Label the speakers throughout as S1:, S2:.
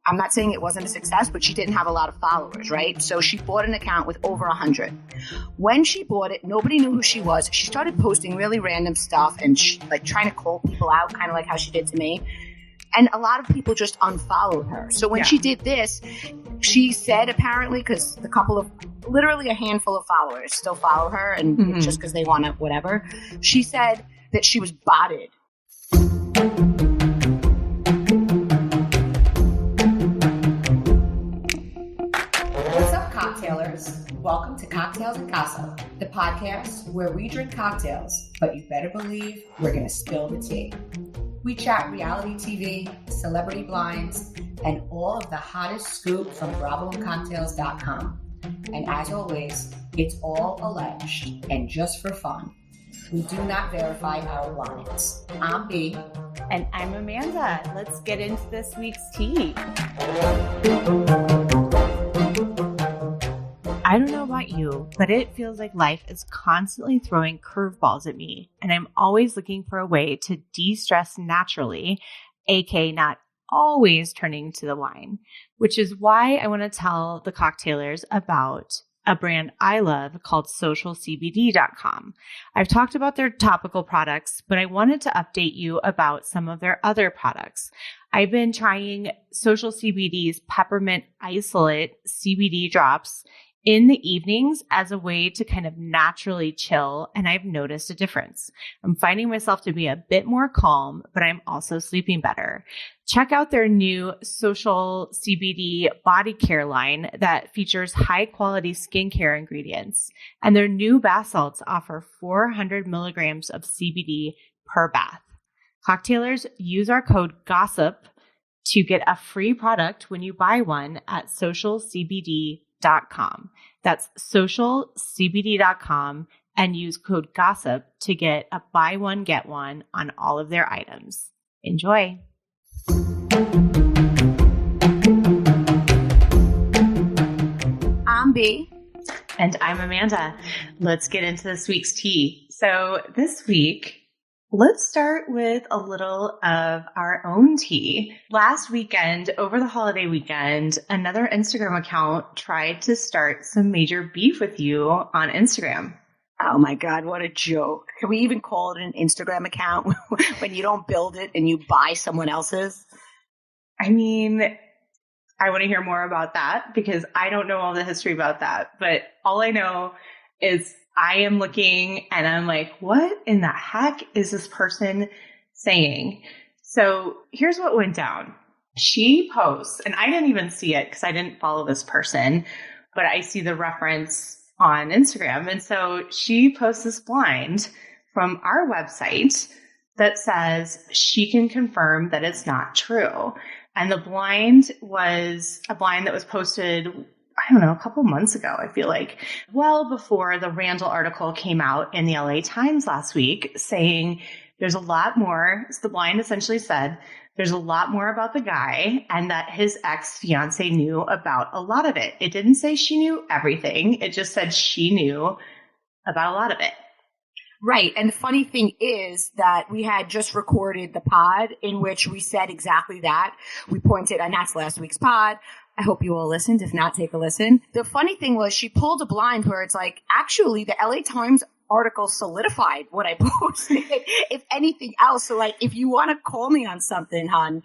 S1: I'm not saying it wasn't a success, but she didn't have a lot of followers, right? So she bought an account with over 100. When she bought it, nobody knew who she was. She started posting really random stuff and like trying to call people out, kind of like how she did to me. And a lot of people just unfollowed her. So when she did this, she said apparently, because the couple of, literally a handful of followers still follow her, and just because they want to, whatever. She said that she was botted.
S2: What's up, cocktailers? Welcome to Cocktails and Gossip, the podcast where we drink cocktails, but you better believe we're going to spill the tea. We chat reality TV, celebrity blinds, and all of the hottest scoop from BravoandCocktails.com. And as always, it's all alleged and just for fun. We do not verify our blinds. I'm B.
S3: And I'm Amanda. Let's get into this week's tea. I don't know about you, but it feels like life is constantly throwing curveballs at me, and I'm always looking for a way to de-stress naturally, aka not always turning to the wine, which is why I want to tell the cocktailers about a brand I love called socialcbd.com. I've talked about their topical products, but I wanted to update you about some of their other products. I've been trying Social CBD's Peppermint Isolate CBD drops in the evenings as a way to kind of naturally chill, and I've noticed a difference. I'm finding myself to be a bit more calm, but I'm also sleeping better. Check out their new Social CBD body care line that features high quality skincare ingredients, and their new bath salts offer 400 milligrams of CBD per bath. Cocktailers, use our code GOSSIP to get a free product when you buy one at socialcbd.com. That's socialcbd.com and use code GOSSIP to get a buy one, get one on all of their items. Enjoy.
S1: I'm B.
S3: And I'm Amanda. Let's get into this week's tea. So this week, let's start with a little of our own tea. Last weekend, over the holiday weekend, another Instagram account tried to start some major beef with you on Instagram.
S1: Oh my God, what a joke. Can we even call it an Instagram account when you don't build it and you buy someone else's?
S3: I mean, I want to hear more about that because I don't know all the history about that. But all I know is I am looking and I'm like, what in the heck is this person saying? So here's what went down. She posts, and I didn't even see it because I didn't follow this person, but I see the reference on Instagram. And so she posts this blind from our website that says she can confirm that it's not true. And the blind was a blind that was posted, I don't know, a couple months ago, I feel like, well before the Randall article came out in the LA Times last week saying there's a lot more. The blind essentially said there's a lot more about the guy and that his ex-fiance knew about a lot of it. It didn't say she knew everything. It just said she knew about a lot of it.
S1: Right. And the funny thing is that we had just recorded the pod in which we said exactly that. We pointed, and that's last week's pod. I hope you all listened. If not, take a listen. The funny thing was she pulled a blind where it's like, actually, the LA Times article solidified what I posted, if anything else. So, like, if you want to call me on something, hon,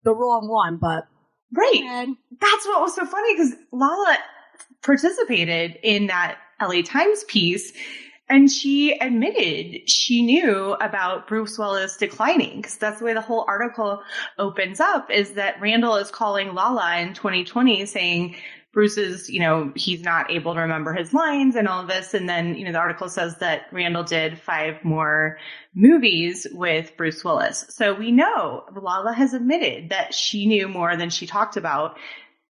S1: the wrong one, but.
S3: Right. That's what was so funny because Lala participated in that LA Times piece. And she admitted she knew about Bruce Willis declining because that's the way the whole article opens up is that Randall is calling Lala in 2020 saying Bruce is, he's not able to remember his lines and all of this. And then, the article says that Randall did 5 more movies with Bruce Willis. So we know Lala has admitted that she knew more than she talked about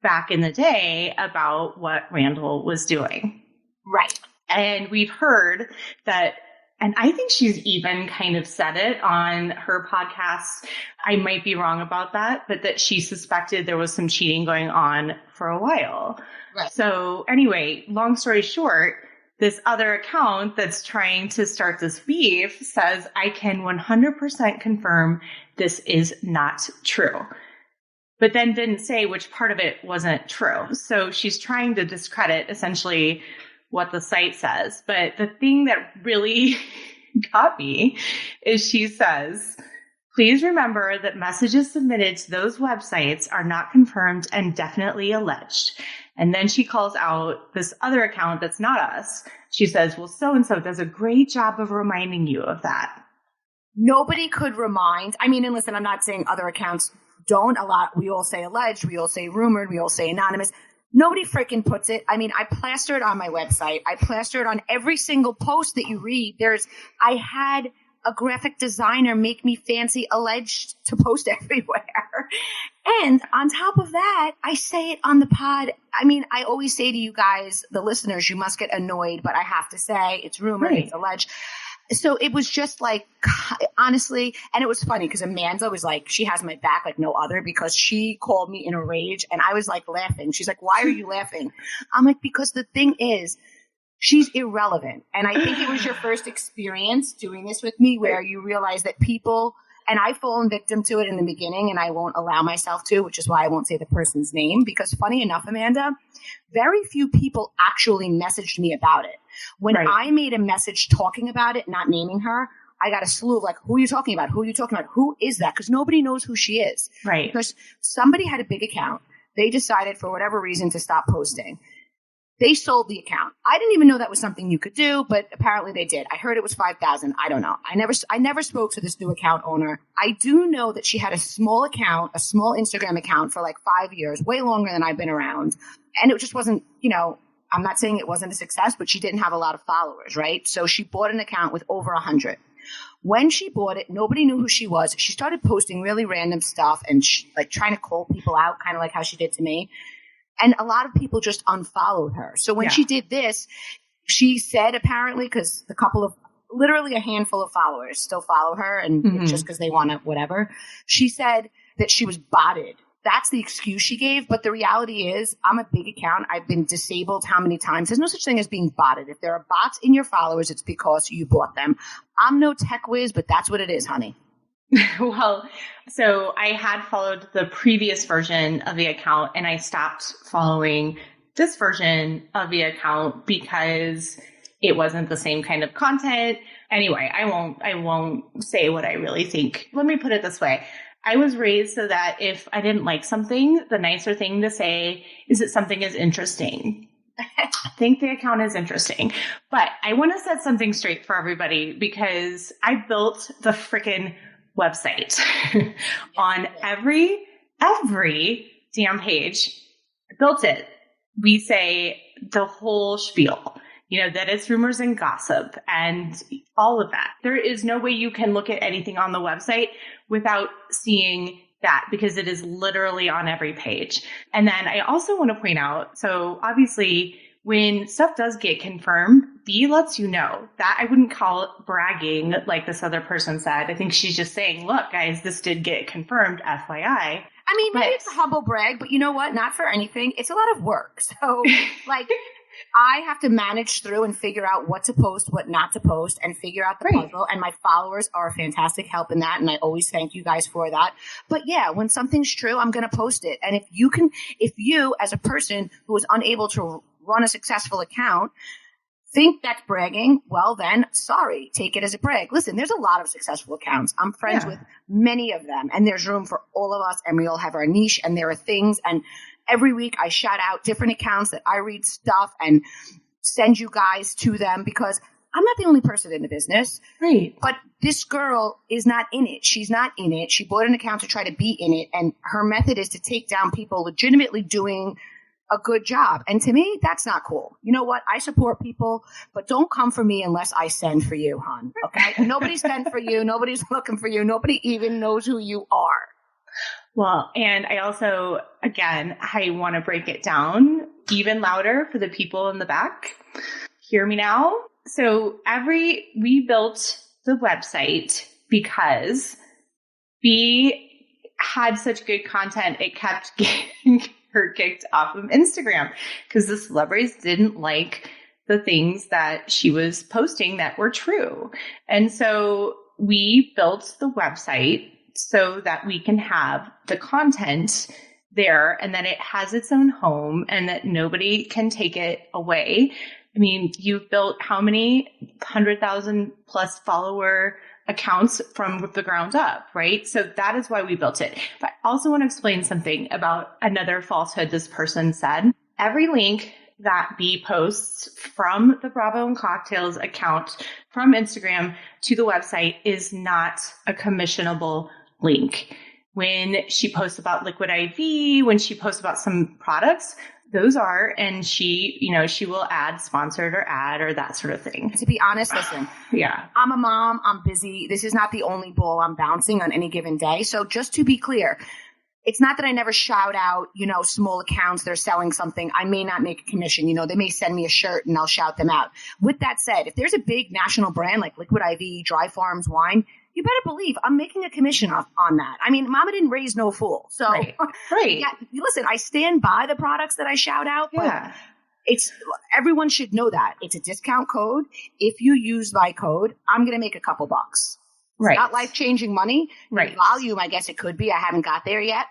S3: back in the day about what Randall was doing.
S1: Right.
S3: And we've heard that, and I think she's even kind of said it on her podcast. I might be wrong about that, but that she suspected there was some cheating going on for a while.
S1: Right.
S3: So anyway, long story short, this other account that's trying to start this beef says, I can 100% confirm this is not true. but then didn't say which part of it wasn't true. So she's trying to discredit essentially what the site says. But the thing that really got me is she says, please remember that messages submitted to those websites are not confirmed and definitely alleged. And then she calls out this other account that's not us. She says, well, so-and-so does a great job of reminding you of that.
S1: Nobody could remind. I mean, and listen, I'm not saying other accounts don't. A lot. We all say alleged. We all say rumored. We all say anonymous. Nobody freaking puts it. I mean, I plaster it on my website. I plaster it on every single post that you read. I had a graphic designer make me fancy alleged to post everywhere. And on top of that, I say it on the pod. I mean, I always say to you guys, the listeners, you must get annoyed, but I have to say it's rumored, It's alleged. So it was just like, honestly, and it was funny because Amanda was like, she has my back like no other, because she called me in a rage and I was like laughing. She's like, why are you laughing? I'm like, because the thing is, she's irrelevant. And I think it was your first experience doing this with me where you realize that people, and I've fallen victim to it in the beginning and I won't allow myself to, which is why I won't say the person's name, because funny enough, Amanda, very few people actually messaged me about it. When I made a message talking about it, not naming her, I got a slew of like, who are you talking about? Who are you talking about? Who is that? Because nobody knows who she is.
S3: Right.
S1: Because somebody had a big account. They decided for whatever reason to stop posting. They sold the account. I didn't even know that was something you could do, but apparently they did. I heard it was 5,000. I don't know. I never spoke to this new account owner. I do know that she had a small account, a small Instagram account for like 5 years, way longer than I've been around. And it just wasn't, I'm not saying it wasn't a success, but she didn't have a lot of followers, right? So she bought an account with over 100. When she bought it, nobody knew who she was. She started posting really random stuff and like trying to call people out, kind of like how she did to me. And a lot of people just unfollowed her. So when she did this, she said apparently, because literally a handful of followers still follow her and just because they want to whatever, she said that she was botted. That's the excuse she gave. But the reality is I'm a big account. I've been disabled how many times? There's no such thing as being botted. If there are bots in your followers, it's because you bought them. I'm no tech whiz, but that's what it is, honey.
S3: Well, so I had followed the previous version of the account and I stopped following this version of the account because it wasn't the same kind of content. Anyway, I won't say what I really think. Let me put it this way. I was raised so that if I didn't like something, the nicer thing to say is that something is interesting. I think the account is interesting. But I want to set something straight for everybody because I built the frickin' website on every damn page. I built it. We say the whole spiel, that it's rumors and gossip and all of that. There is no way you can look at anything on the website without seeing that because it is literally on every page. And then I also want to point out, so obviously when stuff does get confirmed, B lets you know. That I wouldn't call it bragging like this other person said. I think she's just saying, look, guys, this did get confirmed, FYI.
S1: I mean, maybe it's a humble brag, but you know what? Not for anything. It's a lot of work. So, I have to manage through and figure out what to post, what not to post, and figure out the puzzle. And my followers are a fantastic help in that, and I always thank you guys for that. But yeah, when something's true, I'm going to post it. And if you, as a person who is unable to run a successful account, think that's bragging, well then, sorry, take it as a brag. Listen, there's a lot of successful accounts. I'm friends with many of them, and there's room for all of us, and we all have our niche, and there are things, and every week I shout out different accounts that I read stuff and send you guys to them because I'm not the only person in the business.
S3: Right.
S1: But this girl is not in it. She's not in it. She bought an account to try to be in it, and her method is to take down people legitimately doing a good job. And to me, that's not cool. You know what? I support people, but don't come for me unless I send for you, hon. Okay? Nobody sent for you. Nobody's looking for you. Nobody even knows who you are.
S3: Well, and I also, again, I want to break it down even louder for the people in the back. Hear me now. So we built the website because we had such good content. It kept getting her kicked off of Instagram because the celebrities didn't like the things that she was posting that were true. And so we built the website so that we can have the content there and that it has its own home and that nobody can take it away. I mean, you've built how many 100,000 plus follower accounts from the ground up, right? So that is why we built it. But I also want to explain something about another falsehood this person said. Every link that B posts from the Bravo and Cocktails account from Instagram to the website is not a commissionable link. When she posts about Liquid IV, when she posts about some products, those are, and she, you know, she will add sponsored or ad or that sort of thing.
S1: To be honest, listen,
S3: Yeah.
S1: I'm a mom. I'm busy. This is not the only ball I'm bouncing on any given day. So just to be clear, it's not that I never shout out, you know, small accounts that are selling something. I may not make a commission. You know, they may send me a shirt and I'll shout them out. With that said, if there's a big national brand like Liquid IV, Dry Farms Wine, you better believe I'm making a commission on that. I mean, mama didn't raise no fool. So,
S3: Right.
S1: Yeah, listen, I stand by the products that I shout out, but
S3: Yeah.
S1: everyone should know that. It's a discount code. If you use my code, I'm going to make a couple bucks.
S3: Right.
S1: Not life-changing money.
S3: Right.
S1: Volume, I guess it could be. I haven't got there yet.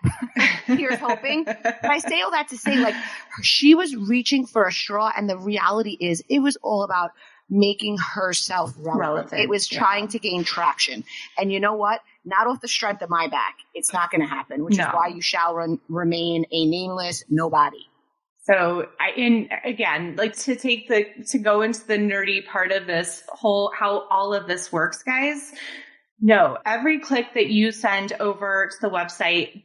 S1: Here's hoping. But I say all that to say, like, she was reaching for a straw, and the reality is it was all about making herself relevant. It was trying to gain traction. And you know what? Not off the strength of my back. It's not going to happen, which is why you shall remain a nameless nobody.
S3: So again, like to go into the nerdy part of this whole, how all of this works, guys. No, every click that you send over to the website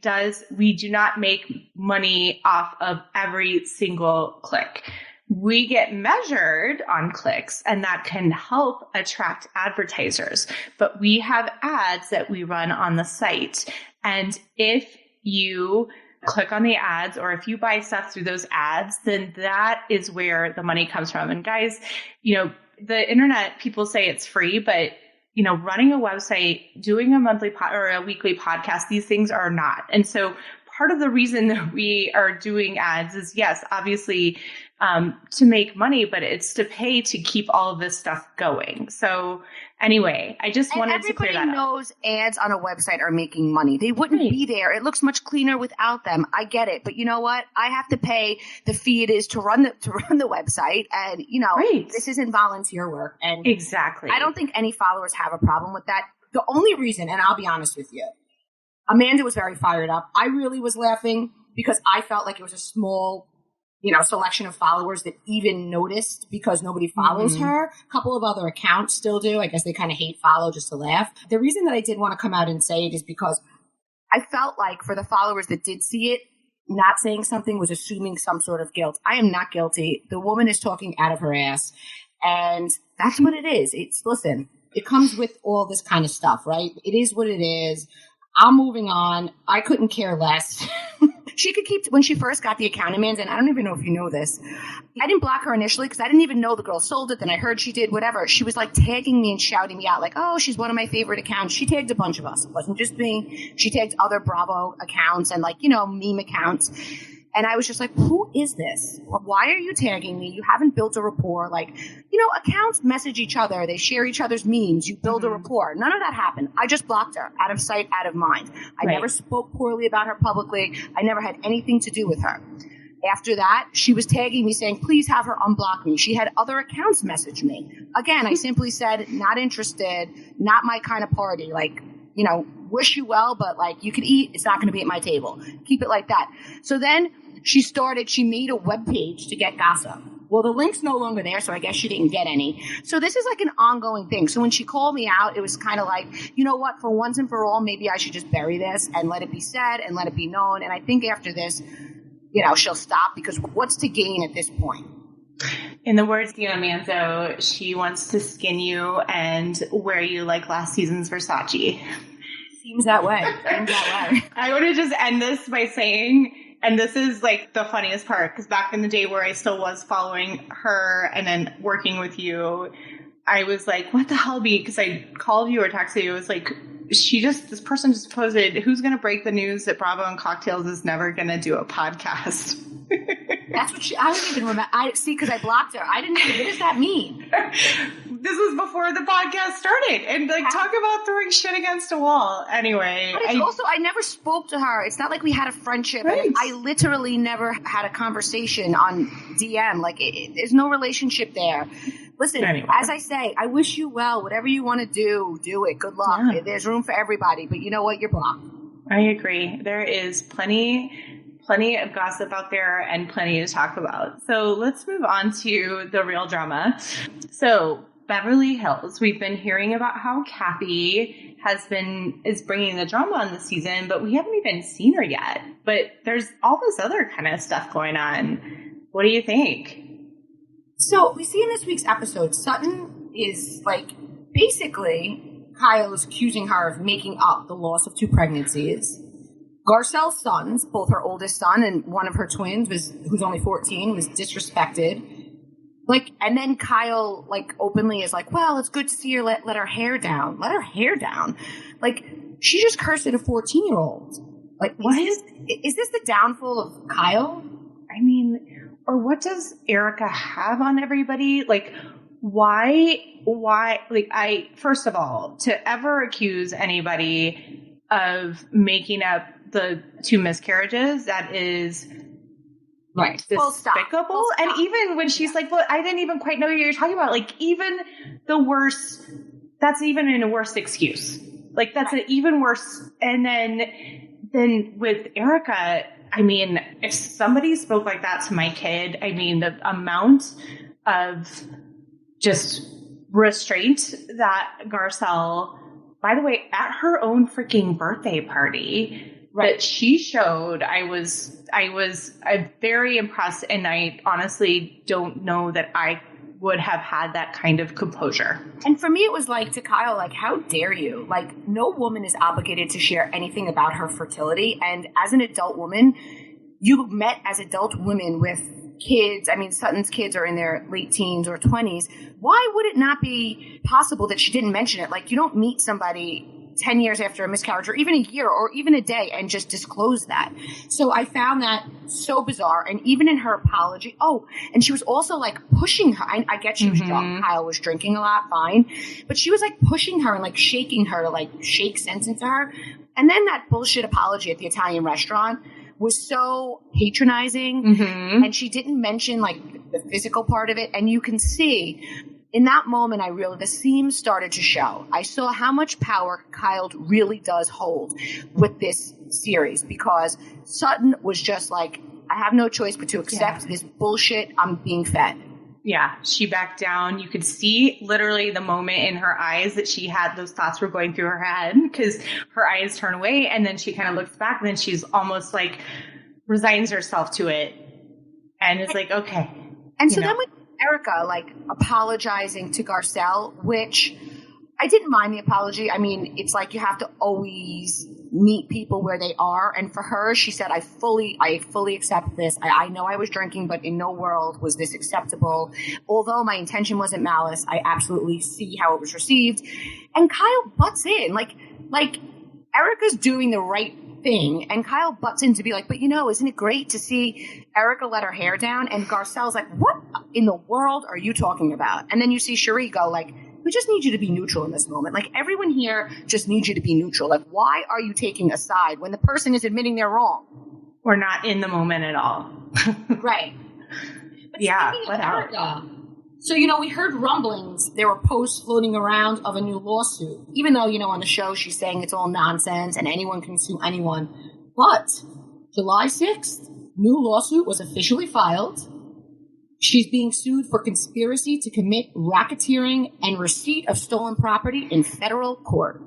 S3: we do not make money off of every single click. We get measured on clicks, and that can help attract advertisers. But we have ads that we run on the site. And if you click on the ads, or if you buy stuff through those ads, then that is where the money comes from. And guys, you know, the internet, people say it's free, but you know, running a website, doing a monthly or a weekly podcast, these things are not. And so part of the reason that we are doing ads is, yes, obviously, to make money, but it's to pay to keep all of this stuff going. So anyway, I just wanted to clear that up.
S1: Everybody knows ads on a website are making money. They wouldn't be there. It looks much cleaner without them. I get it. But you know what? I have to pay the fee it is to run the website. And, you know, this isn't volunteer work. And
S3: exactly.
S1: I don't think any followers have a problem with that. The only reason, and I'll be honest with you, Amanda was very fired up. I really was laughing because I felt like it was a small, you know, selection of followers that even noticed because nobody follows her. A couple of other accounts still do. I guess they kind of hate follow just to laugh. The reason that I did want to come out and say it is because I felt like for the followers that did see it, not saying something was assuming some sort of guilt. I am not guilty. The woman is talking out of her ass. And that's what it is. Listen, it comes with all this kind of stuff, right? It is what it is. I'm moving on. I couldn't care less. She could keep, when she first got the account, Amanda, and I don't even know if you know this, I didn't block her initially because I didn't even know the girl sold it. Then I heard she did whatever. She was like tagging me and shouting me out like, oh, she's one of my favorite accounts. She tagged a bunch of us. It wasn't just me. She tagged other Bravo accounts and like, you know, meme accounts. And I was just like, who is this? Why are you tagging me? You haven't built a rapport. Like, you know, accounts message each other. They share each other's memes. You build a rapport. None of that happened. I just blocked her. Out of sight, out of mind. I never spoke poorly about her publicly. I never had anything to do with her. After that, she was tagging me saying, please have her unblock me. She had other accounts message me. Again, I simply said, not interested, not my kind of party. Like, you know, wish you well, but like you could eat. It's not going to be at my table. Keep it like that. So then she made a webpage to get gossip. Well, the link's no longer there, so I guess she didn't get any. So this is like an ongoing thing. So when she called me out, it was kind of like, you know what, for once and for all, maybe I should just bury this and let it be said and let it be known. And I think after this, you know, she'll stop because what's to gain at this point?
S3: In the words of Dina Manzo, she wants to skin you and wear you like last season's Versace.
S1: Seems that way.
S3: I want to just end this by saying, and this is like the funniest part, because back in the day where I still was following her and then working with you, I was like, what the hell, B? Because I called you or texted you. It was like, this person just posted, who's going to break the news that Bravo and Cocktails is never going to do a podcast?
S1: That's what I don't even remember. Because I blocked her. I didn't even, what does that mean?
S3: This was before the podcast started. And like, talk about throwing shit against a wall. Anyway.
S1: But it's also, I never spoke to her. It's not like we had a friendship.
S3: Right.
S1: I literally never had a conversation on DM. Like, there's no relationship there. Listen,
S3: anyway.
S1: As I say, I wish you well. Whatever you want to do it. Good luck.
S3: Yeah.
S1: There's room for everybody. But you know what? You're blocked.
S3: I agree. There is plenty of gossip out there and plenty to talk about. So let's move on to the real drama. So Beverly Hills, we've been hearing about how Kathy is bringing the drama on this season, but we haven't even seen her yet. But there's all this other kind of stuff going on. What do you think?
S1: So we see in this week's episode, Sutton is like, basically, Kyle is accusing her of making up the loss of 2 pregnancies. Garcelle's sons, both her oldest son and one of her twins, who's only 14, was disrespected. Like, and then Kyle, like, openly is like, well, it's good to see her let her hair down. Let her hair down. Like, she just cursed at a 14-year-old. Like, what is this the downfall of Kyle?
S3: I mean, or what does Erica have on everybody? Like, why, like, first of all, to ever accuse anybody of making up the 2 miscarriages, that is
S1: right,
S3: despicable. And even when she's like, well, I didn't even quite know what you're talking about. Like, even the worst, that's even in a worse excuse. Like, that's an even worse. And then with Erica, I mean, if somebody spoke like that to my kid, I mean, the amount of just restraint that Garcelle, by the way, at her own freaking birthday party, that she showed, I was very impressed, and I honestly don't know that I would have had that kind of composure.
S1: And for me, it was like, to Kyle, like, how dare you? Like, no woman is obligated to share anything about her fertility. And as an adult woman, you met as adult women with kids. I mean, Sutton's kids are in their late teens or 20s. Why would it not be possible that she didn't mention it? Like, you don't meet somebody 10 years after a miscarriage, or even a year, or even a day, and just disclose that. So I found that so bizarre. And even in her apology, and she was also like pushing her. I get she was drunk. Kyle was drinking a lot, fine. But she was like pushing her and like shaking her to like shake sense into her. And then that bullshit apology at the Italian restaurant was so patronizing. And she didn't mention like the physical part of it. And you can see in that moment, I realized the seams started to show. I saw how much power Kyle really does hold with this series, because Sutton was just like, I have no choice but to accept this bullshit I'm being fed.
S3: Yeah, she backed down. You could see literally the moment in her eyes that she had those thoughts were going through her head, because her eyes turn away and then she kind of looks back and then she's almost like resigns herself to it and it's like, okay.
S1: And so then with Erica, like, apologizing to Garcelle, which I didn't mind the apology. I mean, it's like you have to always meet people where they are. And for her, she said, I fully accept this. I know I was drinking, but in no world was this acceptable. Although my intention wasn't malice, I absolutely see how it was received. And Kyle butts in. Like Erica's doing the right thing, and Kyle butts in to be like, but isn't it great to see Erica let her hair down? And Garcelle's like, what in the world are you talking about? And then you see Cherie go like, we just need you to be neutral in this moment. Like, everyone here just needs you to be neutral. Like, why are you taking a side when the person is admitting they're wrong?
S3: We're not in the moment at all.
S1: Right. But
S3: yeah,
S1: what else? So, we heard rumblings. There were posts floating around of a new lawsuit. Even though, on the show, she's saying it's all nonsense and anyone can sue anyone. But July 6th, new lawsuit was officially filed. She's being sued for conspiracy to commit racketeering and receipt of stolen property in federal court.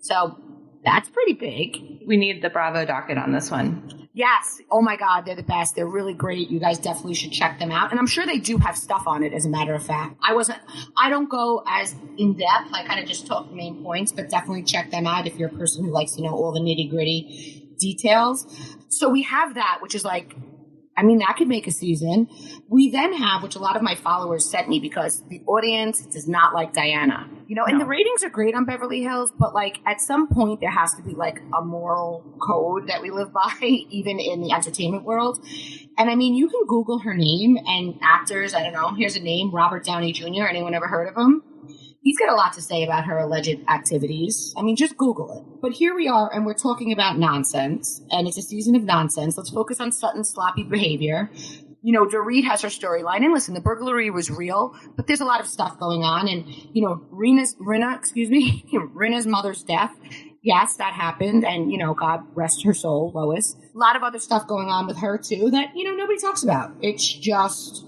S1: So that's pretty big.
S3: We need the Bravo docket on this one.
S1: Yes. Oh my God, they're the best. They're really great. You guys definitely should check them out. And I'm sure they do have stuff on it, as a matter of fact. I don't go as in depth. I kind of just talk the main points, but definitely check them out if you're a person who likes to know all the nitty gritty details. So we have that, which is like, that could make a season. We then have, which a lot of my followers sent me because the audience does not like Diana. And the ratings are great on Beverly Hills, but like at some point there has to be like a moral code that we live by, even in the entertainment world. And you can Google her name and actors. I don't know. Here's a name, Robert Downey Jr. Anyone ever heard of him? He's got a lot to say about her alleged activities. I mean, just Google it. But here we are, and we're talking about nonsense, and it's a season of nonsense. Let's focus on Sutton's sloppy behavior. You know, Dorit has her storyline, and listen, the burglary was real, but there's a lot of stuff going on, and, you know, Rinna's mother's death, yes, that happened, and, you know, God rest her soul, Lois. A lot of other stuff going on with her, too, that, you know, nobody talks about. It's just,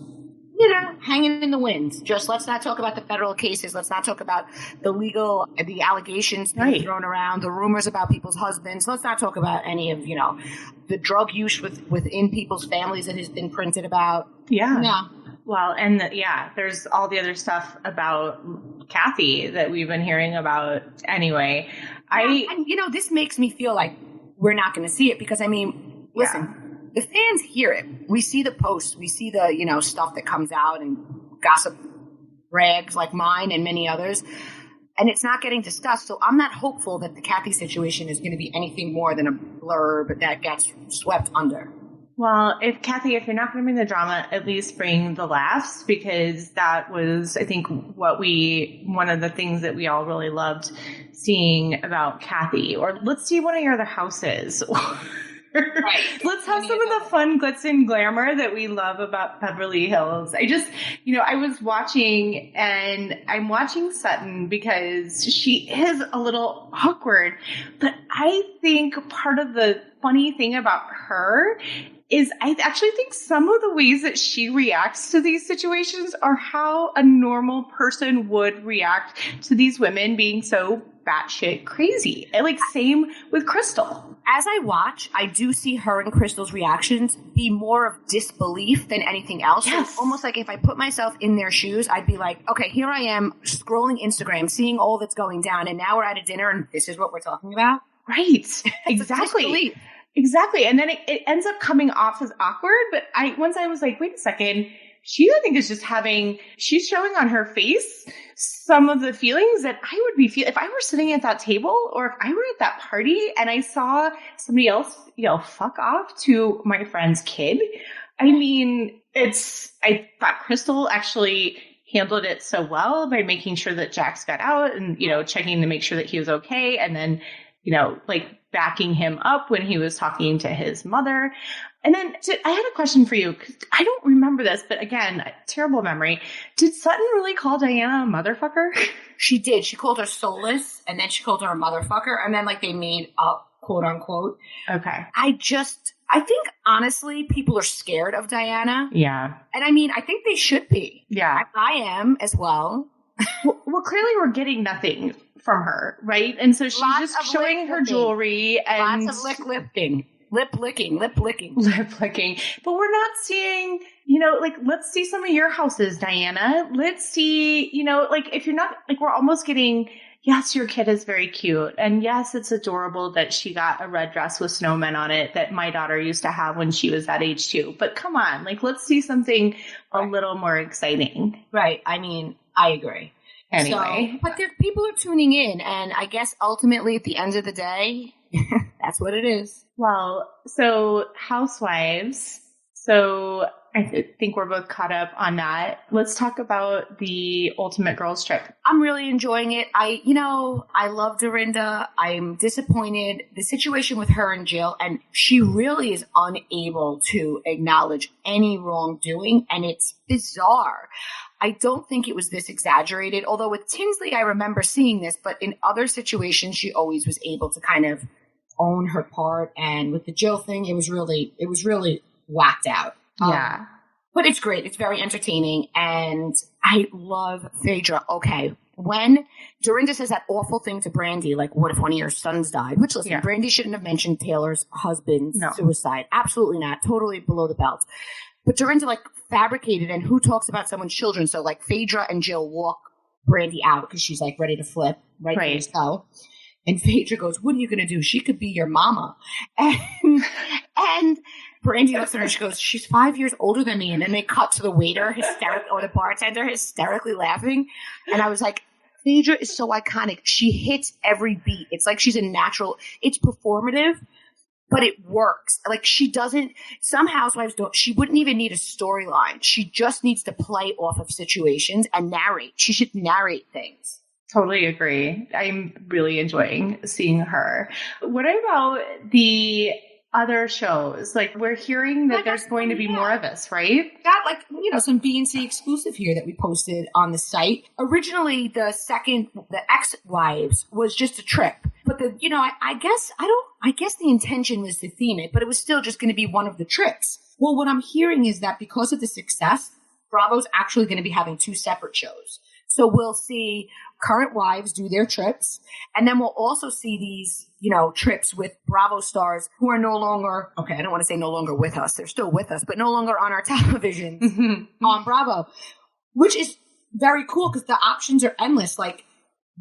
S1: you know, hanging in the wind. Just let's not talk about the federal cases. Let's not talk about the allegations being thrown around, the rumors about people's husbands. Let's not talk about any of, you know, the drug use within people's families that has been printed about.
S3: Yeah.
S1: No.
S3: Well, and there's all the other stuff about Kathy that we've been hearing about anyway.
S1: And, you know, this makes me feel like we're not going to see it because, I mean, listen, the fans hear it. We see the posts. We see the, you know, stuff that comes out and gossip rags like mine and many others. And it's not getting discussed. So I'm not hopeful that the Kathy situation is going to be anything more than a blurb that gets swept under.
S3: Well, if you're not going to bring the drama, at least bring the laughs, because that was, I think, one of the things that we all really loved seeing about Kathy. Or let's see one of your other houses.
S1: Right.
S3: Let's have some of the fun glitz and glamour that we love about Beverly Hills. I just, you know, I was watching, and I'm watching Sutton because she is a little awkward, but I think part of the funny thing about her is I actually think some of the ways that she reacts to these situations are how a normal person would react to these women being so batshit crazy. And like same with Crystal.
S1: As I watch, I do see her and Crystal's reactions be more of disbelief than anything else.
S3: Yes.
S1: So almost like if I put myself in their shoes, I'd be like, okay, here I am scrolling Instagram, seeing all that's going down, and now we're at a dinner and this is what we're talking about.
S3: Right. Exactly. Exactly. And then it ends up coming off as awkward. But once I was like, wait a second, she, I think, is just she's showing on her face some of the feelings that I would be feeling if I were sitting at that table or if I were at that party and I saw somebody else yell fuck off to my friend's kid. I mean, I thought Crystal actually handled it so well by making sure that Jax got out and, you know, checking to make sure that he was okay. And then, you know, like backing him up when he was talking to his mother. And then I had a question for you. 'Cause I don't remember this, but again, terrible memory. Did Sutton really call Diana a motherfucker?
S1: She did. She called her soulless, and then she called her a motherfucker, and then like they made up, quote unquote.
S3: Okay.
S1: I think honestly, people are scared of Diana.
S3: Yeah.
S1: And I mean, I think they should be.
S3: Yeah.
S1: I am as well.
S3: Well, clearly we're getting nothing from her, right? And so she's
S1: Lots
S3: just
S1: of
S3: showing her jewelry and
S1: lots of lip licking. Lip licking.
S3: But we're not seeing, you know, like, let's see some of your houses, Diana. Let's see, you know, like, if you're not, like, we're almost getting, yes, your kid is very cute. And yes, it's adorable that she got a red dress with snowmen on it that my daughter used to have when she was that age too. But come on, like, let's see something a little more exciting.
S1: Right. I mean, I agree.
S3: Anyway.
S1: So, but people are tuning in, and I guess ultimately at the end of the day, that's what it is.
S3: Well, so Housewives. So I think we're both caught up on that. Let's talk about the Ultimate Girls Trip.
S1: I'm really enjoying it. I love Dorinda. I'm disappointed. The situation with her and Jill, and she really is unable to acknowledge any wrongdoing, and it's bizarre. I don't think it was this exaggerated, although with Tinsley, I remember seeing this, but in other situations, she always was able to kind of own her part. And with the Jill thing, it was really whacked out.
S3: Yeah.
S1: But it's great. It's very entertaining. And I love Phaedra. Okay. When Dorinda says that awful thing to Brandy, like, what if one of your sons died? Which, listen, Brandy shouldn't have mentioned Taylor's husband's suicide. Absolutely not. Totally below the belt. But Dorinda, like, fabricated, and who talks about someone's children? So, like, Phaedra and Jill walk Brandy out because she's, like, ready to flip right. So. And Phaedra goes, what are you going to do? She could be your mama. And Brandy looks at her, she goes, she's 5 years older than me. And then they cut to the waiter, or the bartender, hysterically laughing. And I was like, Phaedra is so iconic. She hits every beat. It's like she's a natural. It's performative, but it works. Like some housewives she wouldn't even need a storyline. She just needs to play off of situations and narrate. She should narrate things.
S3: Totally agree. I'm really enjoying seeing her. What about the other shows? Like, we're hearing that there's going to be more of this, right?
S1: Got some BNC exclusive here that we posted on the site. Originally, the ex-wives was just a trip, but I guess the intention was to theme it, but it was still just going to be one of the trips. Well, what I'm hearing is that because of the success, Bravo's actually going to be having 2 separate shows. So we'll see current wives do their trips, and then we'll also see these, trips with Bravo stars who are no longer, I don't want to say no longer with us. They're still with us, but no longer on our television on Bravo, which is very cool because the options are endless. Like,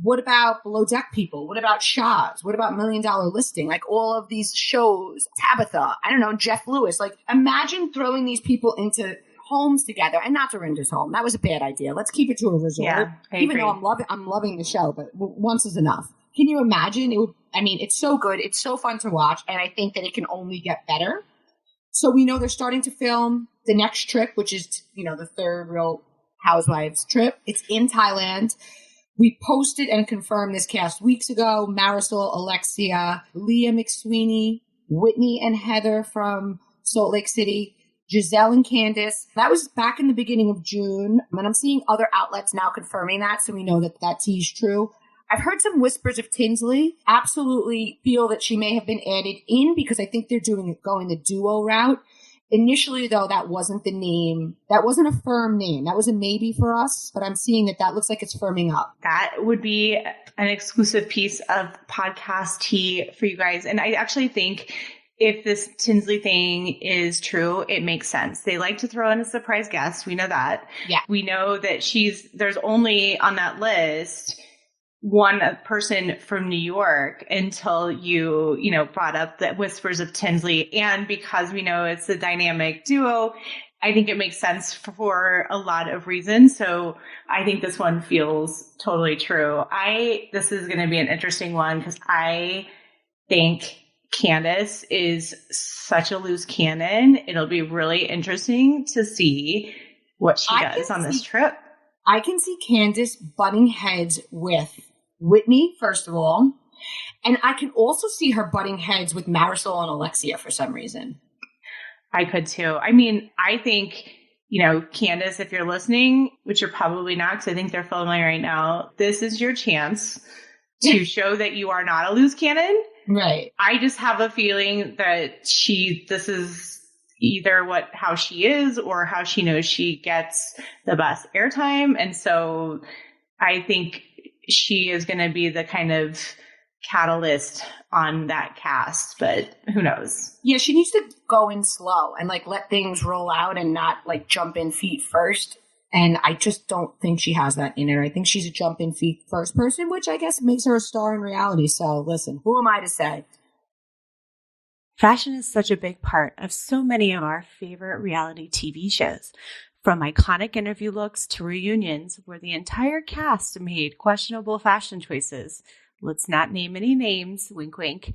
S1: what about Below Deck People? What about Shaz? What about $1 Million Listing? Like, all of these shows, Tabitha, I don't know, Jeff Lewis. Like, imagine throwing these people into homes together, and not Dorinda's home. That was a bad idea. Let's keep it to a resort.
S3: Yeah,
S1: even though I'm loving the show, but once is enough. Can you imagine? It's so good. It's so fun to watch, and I think that it can only get better. So we know they're starting to film the next trip, which is, the third Real Housewives trip. It's in Thailand. We posted and confirmed this cast weeks ago. Marisol, Alexia, Leah McSweeney, Whitney and Heather from Salt Lake City, Giselle and Candace. That was back in the beginning of June. And I'm seeing other outlets now confirming that, so we know that tease true. I've heard some whispers of Tinsley. Absolutely feel that she may have been added in because I think they're going the duo route. Initially, though, that wasn't the name. That wasn't a firm name. That was a maybe for us, but I'm seeing that looks like it's firming up.
S3: That would be an exclusive piece of podcast tea for you guys. And I actually think if this Tinsley thing is true, it makes sense. They like to throw in a surprise guest. We know that.
S1: Yeah.
S3: We know that there's only on that list one person from New York until you brought up the whispers of Tinsley. And because we know it's a dynamic duo, I think it makes sense for a lot of reasons. So I think this one feels totally true. This is going to be an interesting one because I think Candace is such a loose cannon. It'll be really interesting to see what she does on this trip.
S1: I can see Candace butting heads with Whitney, first of all. And I can also see her butting heads with Marisol and Alexia for some reason.
S3: I could too. I think, Candace, if you're listening, which you're probably not because I think they're filming right now, this is your chance to show that you are not a loose cannon.
S1: Right.
S3: I just have a feeling that this is either how she is or how she knows she gets the best airtime. And so I think she is going to be the kind of catalyst on that cast, but who knows? Yeah,
S1: she needs to go in slow and let things roll out and not jump in feet first. And I just don't think she has that in her. I think she's a jump in feet first person, which I guess makes her a star in reality. So listen, who am I to say?
S3: Fashion is such a big part of so many of our favorite reality TV shows. From iconic interview looks to reunions where the entire cast made questionable fashion choices. Let's not name any names, wink wink.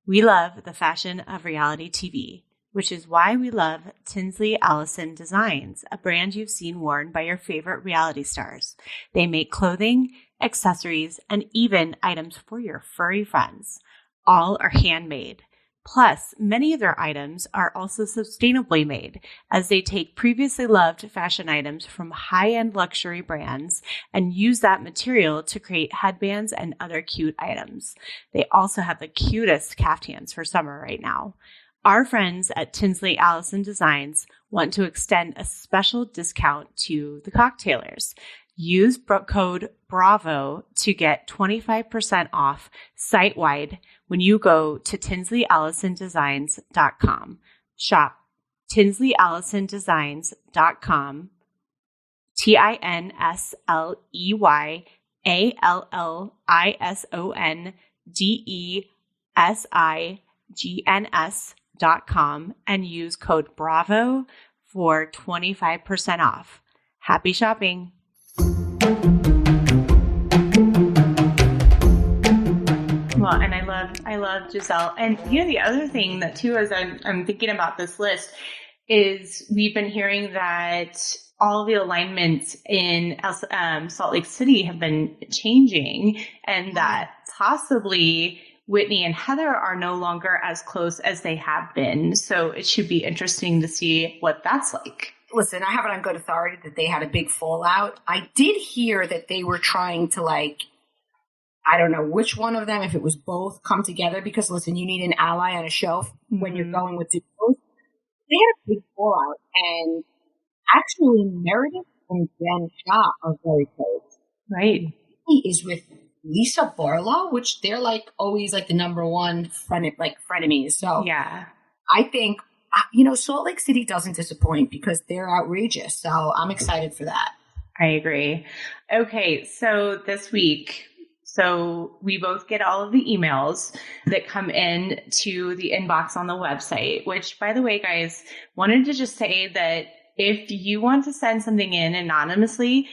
S3: We love the fashion of reality TV, which is why we love Tinsley Allison Designs, a brand you've seen worn by your favorite reality stars. They make clothing, accessories, and even items for your furry friends. All are handmade. Plus, many of their items are also sustainably made, as they take previously loved fashion items from high-end luxury brands and use that material to create headbands and other cute items. They also have the cutest caftans for summer right now. Our friends at Tinsley Allison Designs want to extend a special discount to the cocktailers. Use code BRAVO to get 25% off site-wide when you go to tinsleyallisondesigns.com. Shop tinsleyallisondesigns.com, tinsleyallisondesigns.com and use code BRAVO for 25% off. Happy shopping! Well, and I love Giselle. And the other thing that too, as I'm thinking about this list, is we've been hearing that all the alignments in Salt Lake City have been changing, and that possibly Whitney and Heather are no longer as close as they have been. So it should be interesting to see what that's like.
S1: Listen, I have it on good authority that they had a big fallout. I did hear that they were trying to, like, I don't know which one of them, if it was both, come together, because listen, you need an ally on a show when you're going with duos. They had a big fallout, and actually Meredith and Jen Shah are very close.
S3: Right.
S1: He is with Lisa Barlow, which they're like always like the number one frenemies. So
S3: yeah,
S1: I think, Salt Lake City doesn't disappoint because they're outrageous. So I'm excited for that.
S3: I agree. Okay. So this week, we both get all of the emails that come in to the inbox on the website, which, by the way, guys, wanted to just say that if you want to send something in anonymously,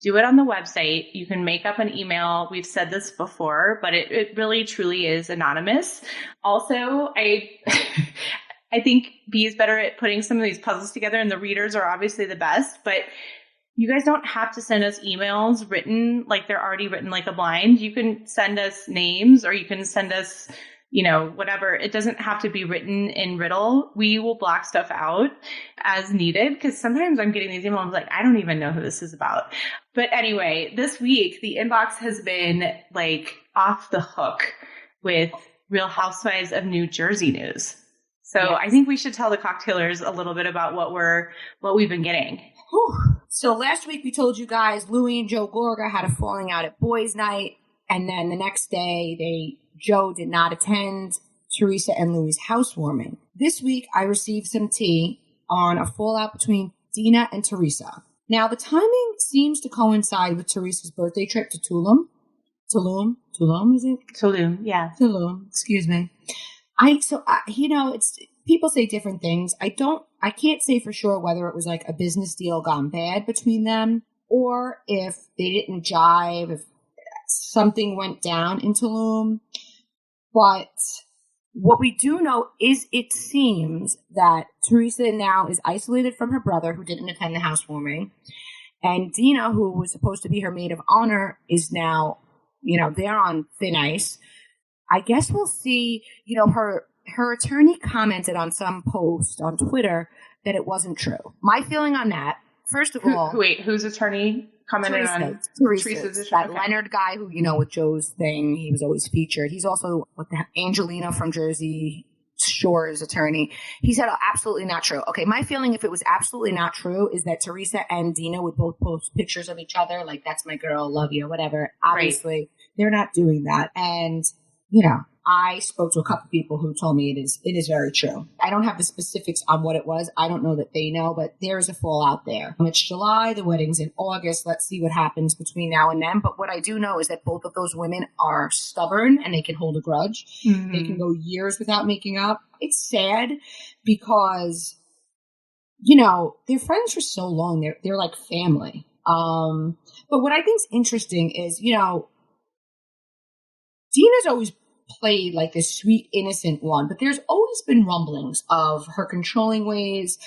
S3: do it on the website. You can make up an email. We've said this before, but it really truly is anonymous. Also, I think B is better at putting some of these puzzles together, and the readers are obviously the best, but you guys don't have to send us emails written like they're already written like a blind. You can send us names, or you can send us, whatever. It doesn't have to be written in riddle. We will block stuff out as needed, because sometimes I'm getting these emails like, I don't even know who this is about. But anyway, this week, the inbox has been like off the hook with Real Housewives of New Jersey news. So yes. I think we should tell the cocktailers a little bit about what we've been getting.
S1: Whew. So last week we told you guys Louis and Joe Gorga had a falling out at boys' night, and then the next day Joe did not attend Teresa and Louis' housewarming. This week I received some tea on a fallout between Dina and Teresa. Now the timing seems to coincide with Teresa's birthday trip to Tulum. Tulum, is it?
S3: Tulum, yeah.
S1: Tulum, excuse me. It's people say different things. I can't say for sure whether it was like a business deal gone bad between them, or if they didn't jive, if something went down in Tulum. But what we do know is it seems that Teresa now is isolated from her brother, who didn't attend the housewarming. And Dina, who was supposed to be her maid of honor, is now, they're on thin ice. I guess we'll see, her attorney commented on some post on Twitter that it wasn't true. My feeling on that, first of all...
S3: Wait, whose attorney commented on
S1: Teresa's? That okay. Leonard guy who, with Joe's thing, he was always featured. He's also with Angelina from Jersey Shore's attorney. He said, absolutely not true. Okay, my feeling, if it was absolutely not true, is that Teresa and Dina would both post pictures of each other, like, that's my girl, love you, whatever. Obviously, They're not doing that. And, I spoke to a couple people who told me it is very true. I don't have the specifics on what it was. I don't know that they know, but there is a fallout there. It's July. The wedding's in August. Let's see what happens between now and then. But what I do know is that both of those women are stubborn and they can hold a grudge. Mm-hmm. They can go years without making up. It's sad because, they're friends for so long. They're like family. But what I think is interesting is, Dina's always played like this sweet, innocent one, but there's always been rumblings of her controlling ways.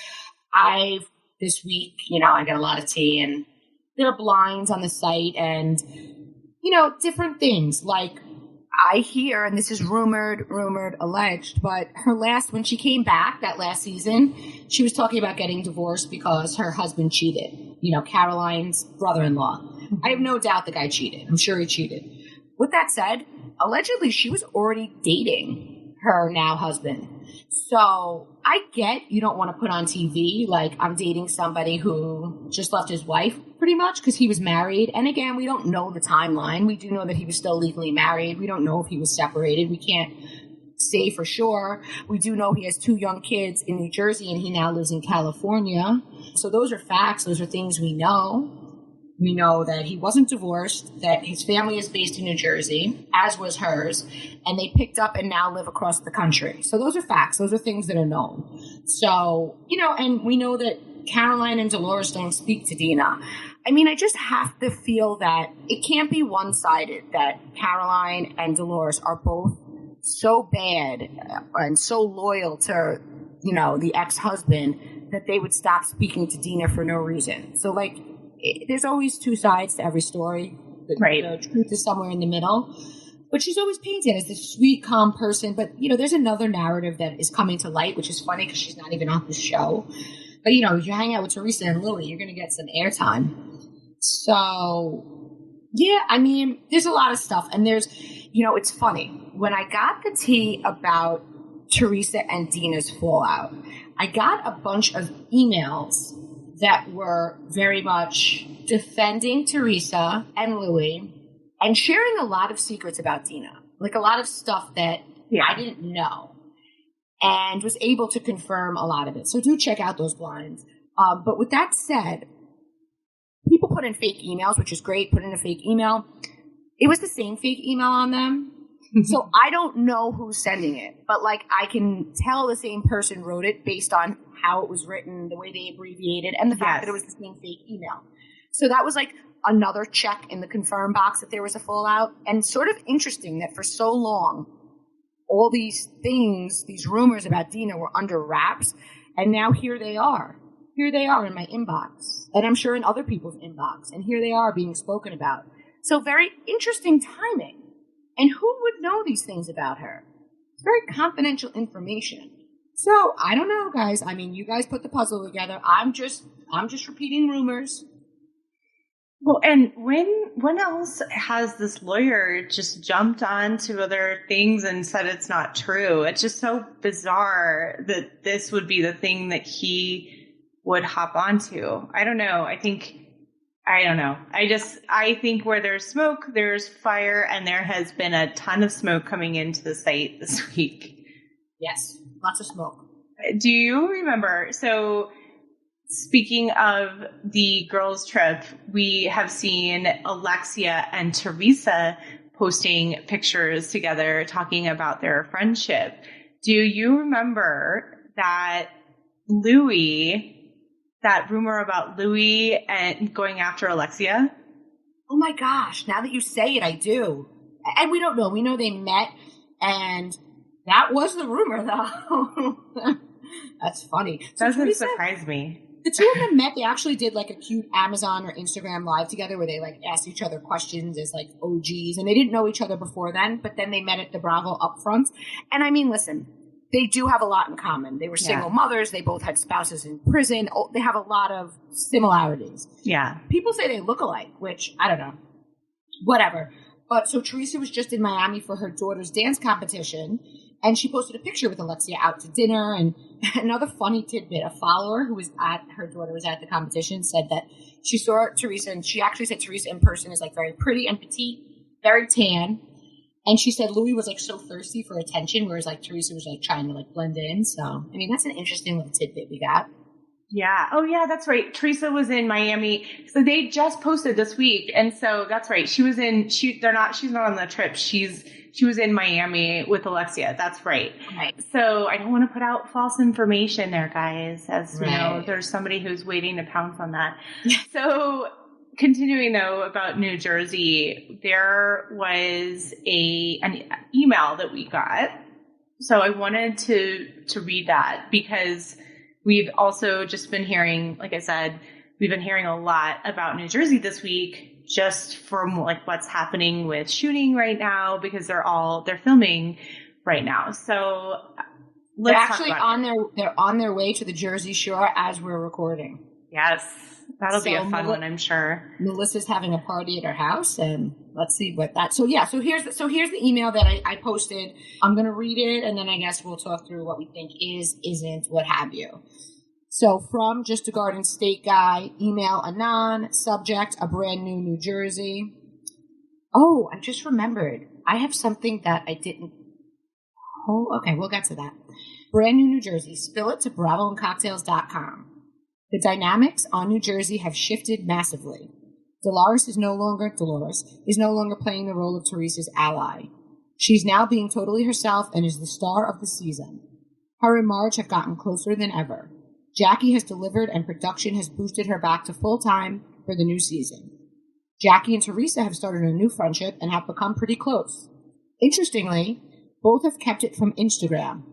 S1: This week, I got a lot of tea, and there are blinds on the site and, different things. Like, I hear, and this is rumored, alleged, but when she came back that last season, she was talking about getting divorced because her husband cheated. Caroline's brother-in-law. Mm-hmm. I have no doubt the guy cheated. I'm sure he cheated. With that said, allegedly, she was already dating her now husband. So I get you don't want to put on TV like I'm dating somebody who just left his wife pretty much because he was married. And again, we don't know the timeline. We do know that he was still legally married. We don't know if he was separated. We can't say for sure. We do know he has 2 young kids in New Jersey and he now lives in California. So those are facts. Those are things we know. We know that he wasn't divorced, that his family is based in New Jersey, as was hers, and they picked up and now live across the country. So those are facts. Those are things that are known. So, and we know that Caroline and Dolores don't speak to Dina. I mean, I just have to feel that it can't be one-sided, that Caroline and Dolores are both so bad and so loyal to, the ex-husband that they would stop speaking to Dina for no reason. So, like, there's always two sides to every story.
S3: Right.
S1: The truth is somewhere in the middle. But she's always painted as this sweet, calm person. But, there's another narrative that is coming to light, which is funny because she's not even on the show. But, if you hang out with Teresa and Lily, you're going to get some airtime. So, yeah, I mean, there's a lot of stuff. And there's, it's funny. When I got the tea about Teresa and Dina's fallout, I got a bunch of emails that were very much defending Teresa and Louis and sharing a lot of secrets about Dina. Like a lot of stuff that I didn't know and was able to confirm a lot of it. So do check out those blinds. But with that said, people put in fake emails, which is great. Put in a fake email. It was the same fake email on them. So I don't know who's sending it, but like I can tell the same person wrote it based on how it was written, the way they abbreviated, and the fact that it was the same fake email. So that was like another check in the confirm box that there was a fallout. And sort of interesting that for so long, all these things, these rumors about Dina were under wraps. And now here they are. Here they are in my inbox. And I'm sure in other people's inbox. And here they are being spoken about. So very interesting timing. And who would know these things about her? It's very confidential information. So I don't know, guys. I mean, you guys put the puzzle together. I'm just repeating rumors.
S3: Well, and when else has this lawyer just jumped on to other things and said it's not true? It's just so bizarre that this would be the thing that he would hop onto. I don't know. I don't know. I think where there's smoke, there's fire, and there has been a ton of smoke coming into the site this week.
S1: Yes, lots of smoke.
S3: Do you remember? So speaking of the girls' trip, we have seen Alexia and Teresa posting pictures together talking about their friendship. Do you remember that rumor about Louis and going after Alexia?
S1: Oh my gosh, now that you say it, I do. And we don't know. We know they met, and that was the rumor, though. That's funny. So
S3: doesn't surprise me.
S1: The two of them met. They actually did like a cute Amazon or Instagram live together where they like asked each other questions as like OGs, and they didn't know each other before then, but then they met at the Bravo upfront. And I mean, listen, they do have a lot in common. They were single mothers. They both had spouses in prison. They have a lot of similarities.
S3: Yeah.
S1: People say they look alike, which I don't know. Whatever. But so Teresa was just in Miami for her daughter's dance competition, and she posted a picture with Alexia out to dinner. And another funny tidbit, a follower who was at her daughter was at the competition said that she saw Teresa, and she actually said Teresa in person is like very pretty and petite, very tan. And she said Louis was like so thirsty for attention, whereas like Teresa was like trying to like blend in. So, I mean, that's an interesting little tidbit we got.
S3: Yeah. Oh yeah, that's right. Teresa was in Miami. So they just posted this week. And so that's right. She's not on the trip. She was in Miami with Alexia. That's right.
S1: Right.
S3: So I don't want to put out false information there, guys, as you know, there's somebody who's waiting to pounce on that. So continuing though about New Jersey, there was an email that we got. So I wanted to read that because we've also just been hearing, like I said, we've been hearing a lot about New Jersey this week, just from like what's happening with shooting right now, because they're filming right now. So
S1: they're actually on their way to the Jersey Shore as we're recording.
S3: Yes. That'll be a fun one, I'm sure.
S1: Melissa's having a party at her house, and let's see what that. So yeah, so here's the email that I posted. I'm gonna read it, and then I guess we'll talk through what we think isn't, what have you. So from Just a Garden State Guy, email Anon, subject a brand new New Jersey. Oh, I just remembered. I have something that I didn't. Oh, okay, we'll get to that. Brand new New Jersey. Spill it to bravoandcocktails.com. The dynamics on New Jersey have shifted massively. Dolores is no longer playing the role of Teresa's ally. She's now being totally herself and is the star of the season. Her and Marge have gotten closer than ever. Jackie has delivered and production has boosted her back to full-time, for the new season. Jackie and Teresa have started a new friendship and have become pretty close. Interestingly, both have kept it from Instagram.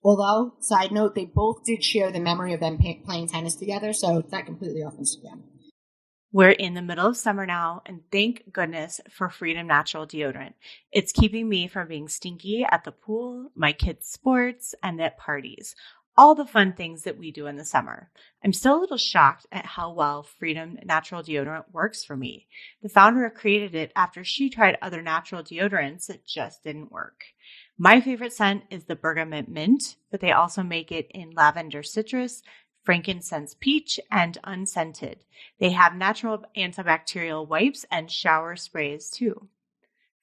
S1: Although, side note, they both did share the memory of them playing tennis together, so it's not completely off Instagram.
S3: We're in the middle of summer now, and thank goodness for Freedom Natural deodorant. It's keeping me from being stinky at the pool, my kids' sports, and at parties. All the fun things that we do in the summer. I'm still a little shocked at how well Freedom Natural deodorant works for me. The founder created it after she tried other natural deodorants that just didn't work. My favorite scent is the bergamot mint, but they also make it in lavender citrus, frankincense peach, and unscented. They have natural antibacterial wipes and shower sprays too.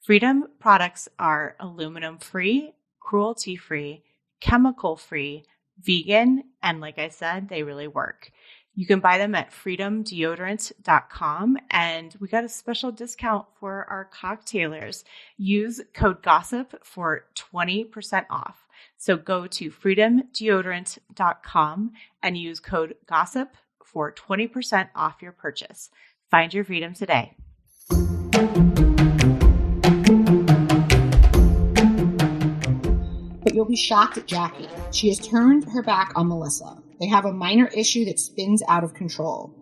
S3: Freedom products are aluminum-free, cruelty-free, chemical-free, vegan, and like I said, they really work. You can buy them at freedomdeodorant.com, and we got a special discount for our cocktailers. Use code GOSSIP for 20% off. So go to freedomdeodorant.com and use code GOSSIP for 20% off your purchase. Find your freedom today.
S1: But you'll be shocked at Jackie. She has turned her back on Melissa. They have a minor issue that spins out of control.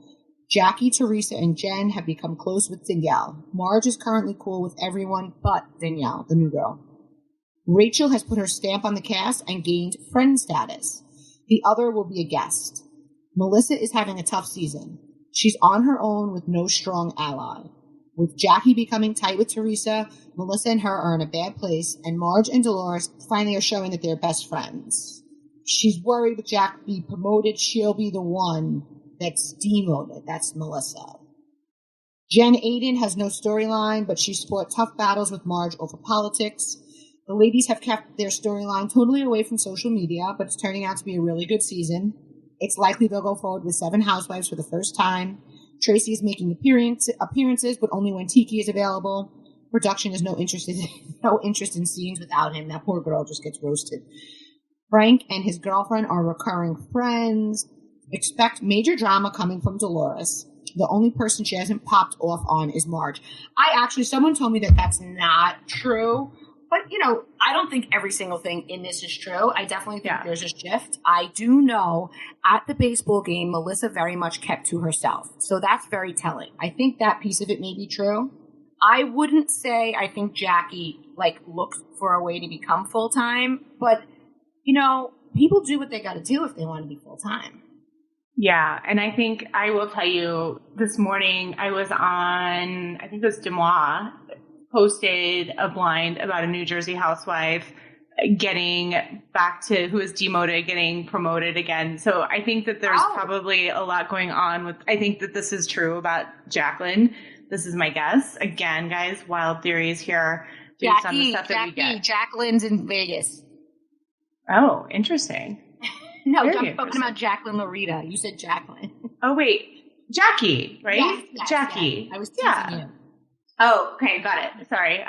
S1: Jackie, Teresa, and Jen have become close with Danielle. Marge is currently cool with everyone but Danielle, the new girl. Rachel has put her stamp on the cast and gained friend status. The other will be a guest. Melissa is having a tough season. She's on her own with no strong ally. With Jackie becoming tight with Teresa, Melissa and her are in a bad place, and Marge and Dolores finally are showing that they're best friends. She's worried with Jack be promoted, she'll be the one that's demoted. That's Melissa. Jen Aiden has no storyline, but she's fought tough battles with Marge over politics. The ladies have kept their storyline totally away from social media, but it's turning out to be a really good season. It's likely they'll go forward with 7 housewives for the first time. Tracy is making appearances, but only when Tiki is available. Production has no interest in scenes without him. That poor girl just gets roasted. Frank and his girlfriend are recurring friends. Expect major drama coming from Dolores. The only person she hasn't popped off on is Marge. Someone told me that that's not true. But, I don't think every single thing in this is true. I definitely think there's a shift. I do know at the baseball game, Melissa very much kept to herself. So that's very telling. I think that piece of it may be true. I wouldn't say I think Jackie, looks for a way to become full-time. But, people do what they got to do if they want to be full-time.
S4: Yeah, and I think I will tell you, this morning I was on, I think it was Demois, posted a blind about a New Jersey housewife getting back to who is demoted, getting promoted again. So I think that there's probably a lot going on with, I think that this is true about Jacqueline. This is my guess. Again, guys, wild theories here based on the stuff that we get.
S1: Jacqueline's in Vegas.
S4: Oh, interesting.
S1: No, I'm talking about Jacqueline Loretta. You said Jacqueline.
S4: Oh, wait. Jackie, right?
S1: Yes,
S4: Jackie.
S1: Yes. I was teasing you.
S4: Oh, okay. Got it. Sorry.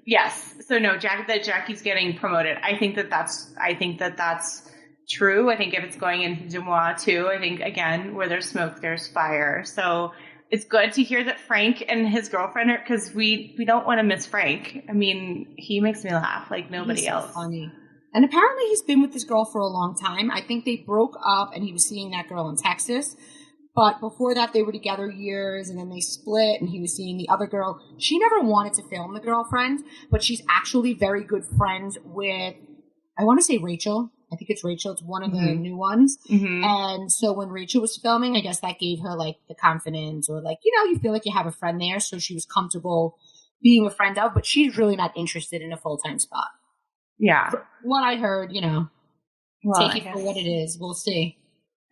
S4: Yes. So no, that Jackie's getting promoted. I think that that's true. I think if it's going into Demois too, I think again, where there's smoke, there's fire. So it's good to hear that Frank and his girlfriend are, cause we don't want to miss Frank. I mean, he makes me laugh like nobody else.
S1: Funny. And apparently he's been with this girl for a long time. I think they broke up and he was seeing that girl in Texas. But before that, they were together years, and then they split, and he was seeing the other girl. She never wanted to film the girlfriend, but she's actually very good friends with, I want to say Rachel. I think it's Rachel. It's one of the new ones. Mm-hmm. And so when Rachel was filming, I guess that gave her, the confidence, or, you feel like you have a friend there, so she was comfortable being a friend of, but she's really not interested in a full-time spot.
S4: Yeah.
S1: From what I heard, take it for what it is. We'll see.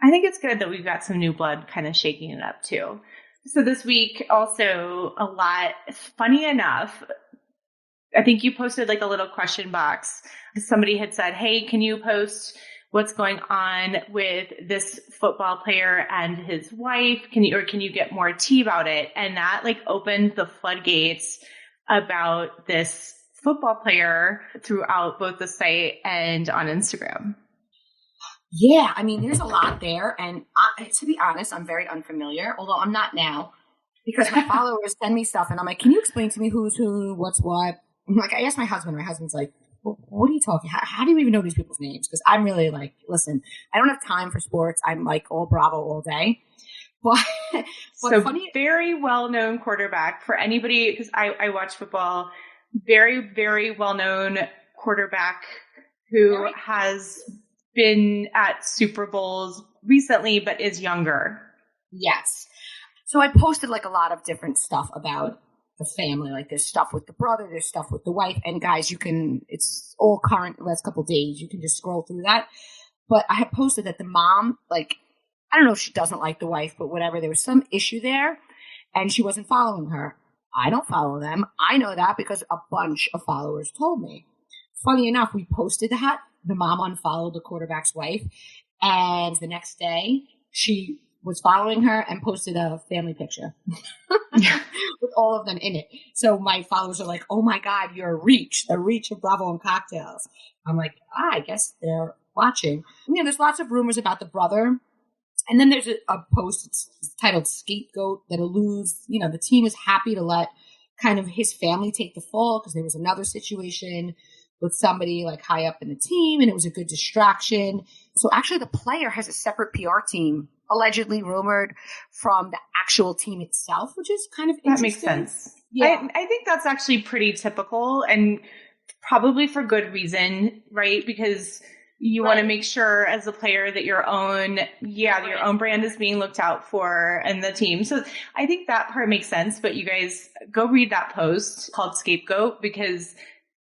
S4: I think it's good that we've got some new blood kind of shaking it up too. So this week also a lot, funny enough, I think you posted a little question box. Somebody had said, hey, can you post what's going on with this football player and his wife? Can you get more tea about it? And that opened the floodgates about this football player throughout both the site and on Instagram.
S1: Yeah, I mean, there's a lot there. And to be honest, I'm very unfamiliar, although I'm not now, because my followers send me stuff and I'm like, can you explain to me who's who, what's what? I'm like, I asked my husband's like, well, what are you talking? How do you even know these people's names? Because I'm really like, listen, I don't have time for sports. I'm like all Bravo all day. But
S4: so funny, very well-known quarterback for anybody, because I watch football, very, very well-known quarterback who has been at Super Bowls recently, but is younger.
S1: Yes. So I posted like a lot of different stuff about the family. Like there's stuff with the brother, there's stuff with the wife. And guys, it's all current the last couple of days. You can just scroll through that. But I had posted that the mom, like, I don't know if she doesn't like the wife, but whatever. There was some issue there and she wasn't following her. I don't follow them. I know that because a bunch of followers told me. Funny enough, we posted that. The mom unfollowed the quarterback's wife. And the next day, she was following her and posted a family picture with all of them in it. So my followers are like, oh my God, you're the reach of Bravo and Cocktails. I'm like, I guess they're watching. There's lots of rumors about the brother. And then there's a post it's titled Scapegoat that alludes, the team was happy to let kind of his family take the fall because there was another situation with somebody like high up in the team and it was a good distraction. So actually the player has a separate PR team, allegedly rumored from the actual team itself, which is kind of interesting.
S4: That makes sense. Yeah. I think that's actually pretty typical and probably for good reason, right? Because you want to make sure as a player that your own brand is being looked out for and the team. So I think that part makes sense, but you guys go read that post called Scapegoat because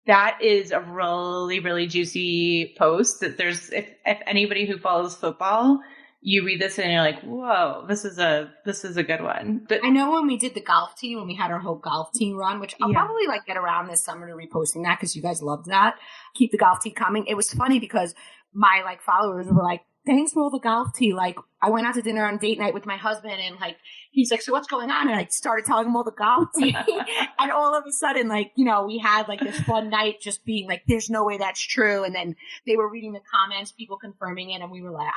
S4: that is a really, really juicy post that if anybody who follows football, you read this and you're like, whoa, this is a good one. But
S1: I know when we did the golf team, when we had our whole golf team run, which I'll probably like get around this summer to reposting that because you guys loved that. Keep the golf tea coming. It was funny because my like followers were like, thanks for all the golf tea. Like I went out to dinner on date night with my husband and like, he's like, so what's going on? And I started telling him all the golf tea. And all of a sudden, like, we had like this fun night just being like, there's no way that's true. And then they were reading the comments, people confirming it. And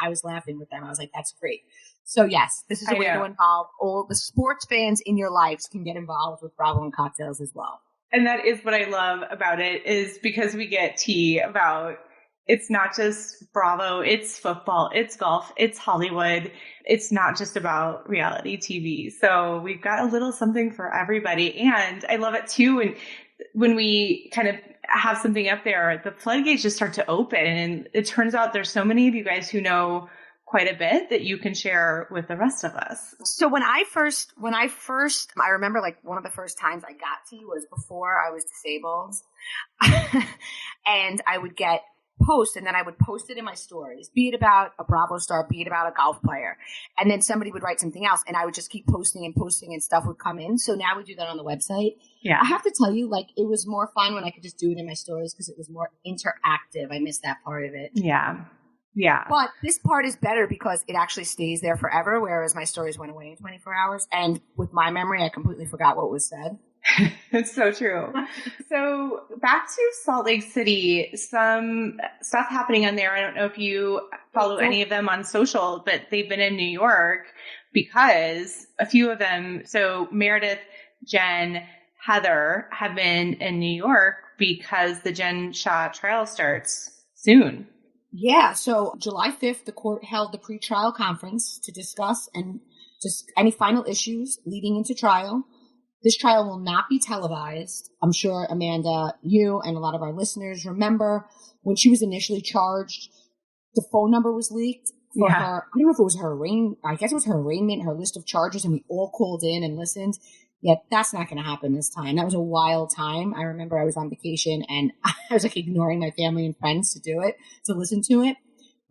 S1: I was laughing with them. I was like, that's great. So yes, this is a way to involve all the sports fans in your lives can get involved with Bravo and Cocktails as well.
S4: And that is what I love about it is because we get tea about it's not just Bravo, it's football, it's golf, it's Hollywood. It's not just about reality TV. So we've got a little something for everybody. And I love it too. And when we kind of have something up there, the floodgates just start to open. And it turns out there's so many of you guys who know quite a bit that you can share with the rest of us.
S1: So when I remember like one of the first times I got tea was before I was disabled. And I would get post and then I would post it in my stories, be it about a Bravo star, be it about a golf player. And then somebody would write something else and I would just keep posting and stuff would come in. So now we do that on the website. Yeah. I have to tell you, like, it was more fun when I could just do it in my stories because it was more interactive. I missed that part of it.
S4: Yeah. Yeah.
S1: But this part is better because it actually stays there forever, whereas my stories went away in 24 hours. And with my memory, I completely forgot what was said.
S4: It's so true. So back to Salt Lake City, some stuff happening on there. I don't know if you follow any of them on social, but they've been in New York because a few of them, so Meredith, Jen, Heather have been in New York because the Jen Shah trial starts soon.
S1: Yeah. So July 5th, the court held the pretrial conference to discuss and just any final issues leading into trial. This trial will not be televised. I'm sure, Amanda, you and a lot of our listeners remember when she was initially charged, the phone number was leaked for her. I don't know if it was her I guess it was her arraignment, her list of charges, and we all called in and listened. Yet that's not going to happen this time. That was a wild time. I remember I was on vacation and I was like ignoring my family and friends to listen to it.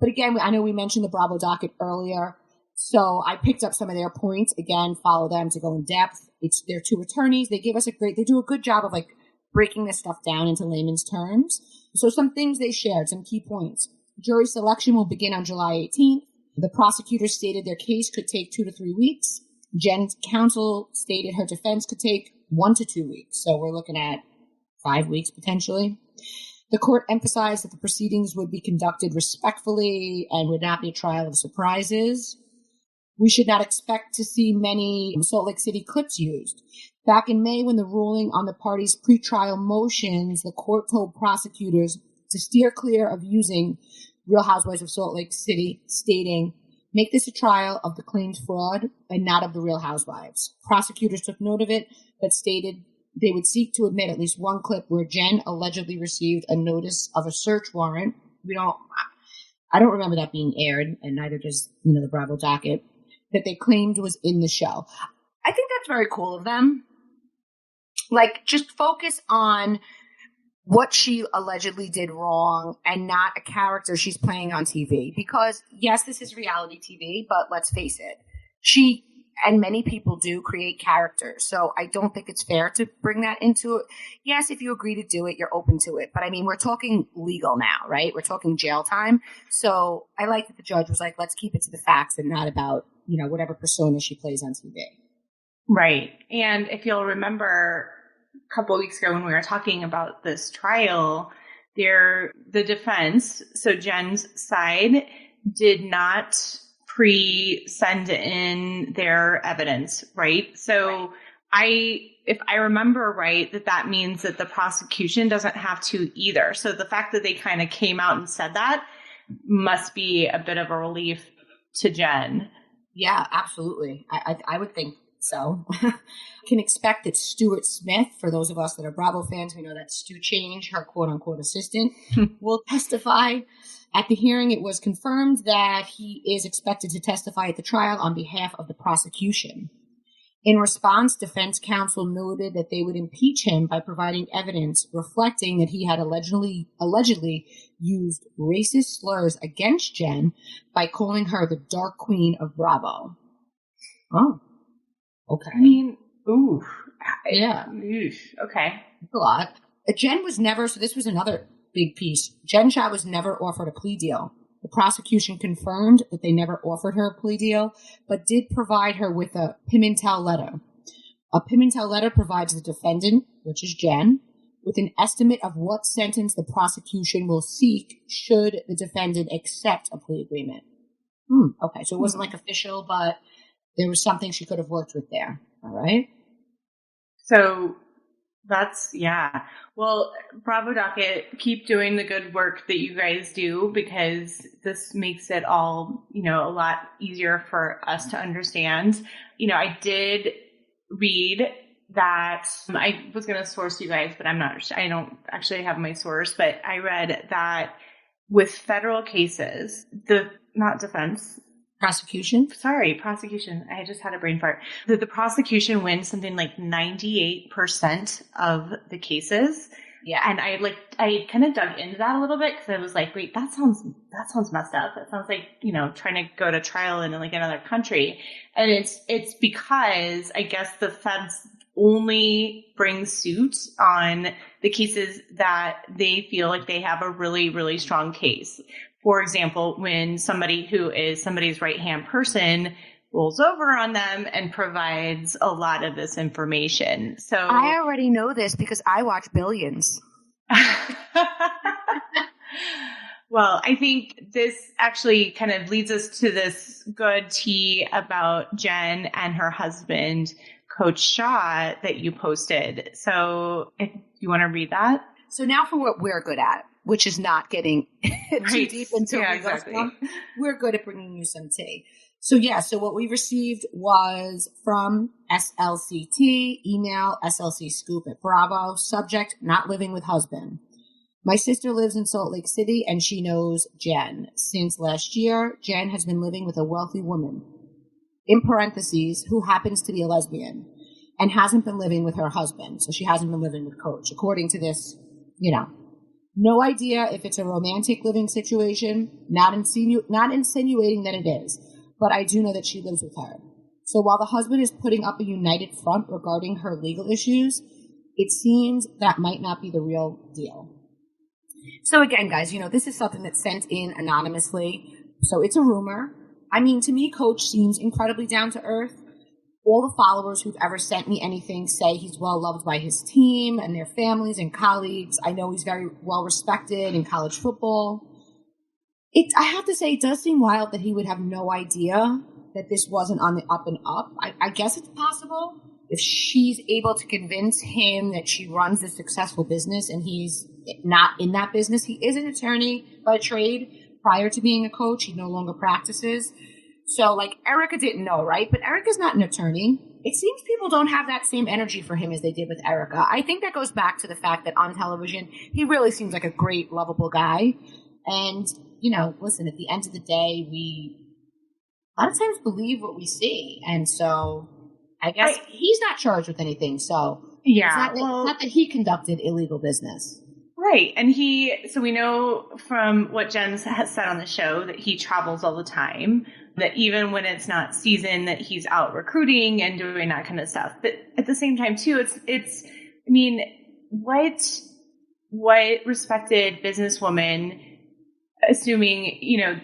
S1: But again, I know we mentioned the Bravo docket earlier. So I picked up some of their points. Again, follow them to go in depth. It's their two attorneys. They do a good job of like breaking this stuff down into layman's terms. So some things they shared, some key points. Jury selection will begin on July 18th. The prosecutor stated their case could take 2 to 3 weeks. Jen's counsel stated her defense could take 1 to 2 weeks. So we're looking at 5 weeks potentially. The court emphasized that the proceedings would be conducted respectfully and would not be a trial of surprises. We should not expect to see many Salt Lake City clips used. Back in May, when the ruling on the parties' pretrial motions, the court told prosecutors to steer clear of using Real Housewives of Salt Lake City, stating, "Make this a trial of the claimed fraud and not of the Real Housewives." Prosecutors took note of it, but stated they would seek to admit at least one clip where Jen allegedly received a notice of a search warrant. I don't remember that being aired, and neither does, the Bravo docket, that they claimed was in the show. I think that's very cool of them. Like, just focus on what she allegedly did wrong and not a character she's playing on TV. Because, yes, this is reality TV, but let's face it, she and many people do create characters. So I don't think it's fair to bring that into it. Yes, if you agree to do it, you're open to it. But I mean, we're talking legal now, right? We're talking jail time. So I like that the judge was like, let's keep it to the facts and not about, whatever persona she plays on TV.
S4: Right. And if you'll remember a couple of weeks ago when we were talking about this trial, the defense, so Jen's side, did not pre-send in their evidence, right? So if I remember right, that means that the prosecution doesn't have to either. So the fact that they kind of came out and said that must be a bit of a relief to Jen.
S1: Yeah, absolutely. I would think so. Can expect that Stuart Smith, for those of us that are Bravo fans, we know that Stu Change, her quote-unquote assistant, will testify. At the hearing, it was confirmed that he is expected to testify at the trial on behalf of the prosecution. In response, defense counsel noted that they would impeach him by providing evidence reflecting that he had allegedly used racist slurs against Jen by calling her the Dark Queen of Bravo. Oh, okay.
S4: I mean, ooh.
S1: Yeah.
S4: Oof. Okay.
S1: That's a lot. Jen was never, so this was another big piece. Jen Shah was never offered a plea deal. The prosecution confirmed that they never offered her a plea deal, but did provide her with a Pimentel letter. A Pimentel letter provides the defendant, which is Jen, with an estimate of what sentence the prosecution will seek should the defendant accept a plea agreement. Okay, so it wasn't like official, but there was something she could have worked with there. All right?
S4: So that's, yeah. Well, Bravo Docket, keep doing the good work that you guys do, because this makes it all, a lot easier for us to understand. I did read that I was going to source you guys, but I don't actually have my source, but I read that with federal cases, prosecution. I just had a brain fart. That the prosecution wins something like 98% of the cases.
S1: Yeah.
S4: And I kind of dug into that a little bit, because I was like, wait, that sounds messed up. That sounds like, trying to go to trial in like another country. And it's because I guess the feds only bring suit on the cases that they feel like they have a really, really strong case. For example, when somebody who is somebody's right-hand person rolls over on them and provides a lot of this information. So
S1: I already know this because I watch Billions.
S4: Well, I think this actually kind of leads us to this good tea about Jen and her husband, Coach Shah, that you posted. So if you want to read that.
S1: So now for what we're good at, which is not getting too deep into
S4: exactly.
S1: stuff. We're good at bringing you some tea. So what we received was from SLCT, email slcscoop@Bravo, subject, not living with husband. My sister lives in Salt Lake City and she knows Jen. Since last year, Jen has been living with a wealthy woman, in parentheses, who happens to be a lesbian, and hasn't been living with her husband. So she hasn't been living with Coach, according to this, No idea if it's a romantic living situation, not insinuating that it is, but I do know that she lives with her. So while the husband is putting up a united front regarding her legal issues, it seems that might not be the real deal. So again, guys, this is something that's sent in anonymously, so it's a rumor. I mean, to me, Coach seems incredibly down to earth. all the followers who've ever sent me anything say he's well loved by his team and their families and colleagues. I know he's very well respected in college football. I have to say, it does seem wild that he would have no idea that this wasn't on the up and up. I guess it's possible if she's able to convince him that she runs a successful business and he's not in that business. He is an attorney by trade. Prior to being a coach, he no longer practices. So, like, Erica didn't know, right? But Erica's not an attorney. It seems people don't have that same energy for him as they did with Erica. I think that goes back to the fact that on television, he really seems like a great, lovable guy. And, you know, listen, at the end of the day, we a lot of times believe what we see. And so I guess he's not charged with anything. So
S4: yeah,
S1: it's not that he conducted illegal business.
S4: Right. And so we know from what Jen has said on the show that he travels all the time, that even when it's not season, that he's out recruiting and doing that kind of stuff. But at the same time, too, I mean, what respected businesswoman, assuming, you know,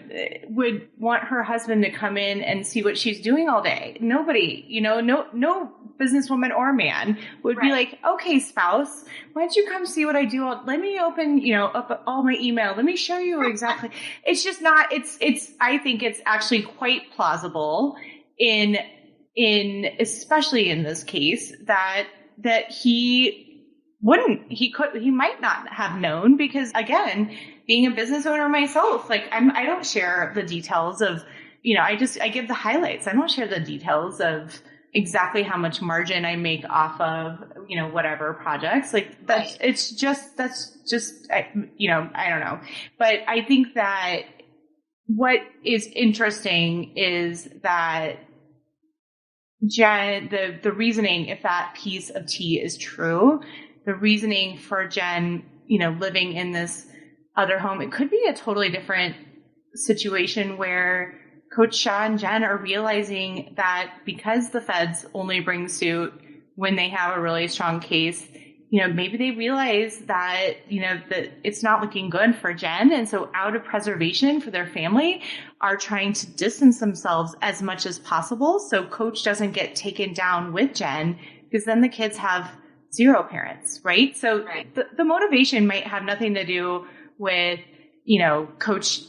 S4: would want her husband to come in and see what she's doing all day? Nobody, you know, no businesswoman or man would be like, okay, spouse, why don't you come see what I do? Let me open, you know, up all my email. Let me show you exactly. It's just not, I think it's actually quite plausible especially in this case that he might not have known, because again, being a business owner myself, like I don't share the details of, you know, I give the highlights. I don't share the details of exactly how much margin I make off of, you know, whatever projects. Like that's just, you know, I don't know. But I think that what is interesting is that Jen, the reasoning, if that piece of tea is true, the reasoning for Jen, you know, living in this other home, it could be a totally different situation where Coach Shah and Jen are realizing that because the feds only bring suit when they have a really strong case, you know, maybe they realize that, you know, that it's not looking good for Jen. And so out of preservation for their family are trying to distance themselves as much as possible. So Coach doesn't get taken down with Jen, because then the kids have zero parents, right? So the motivation might have nothing to do with, you know, Coach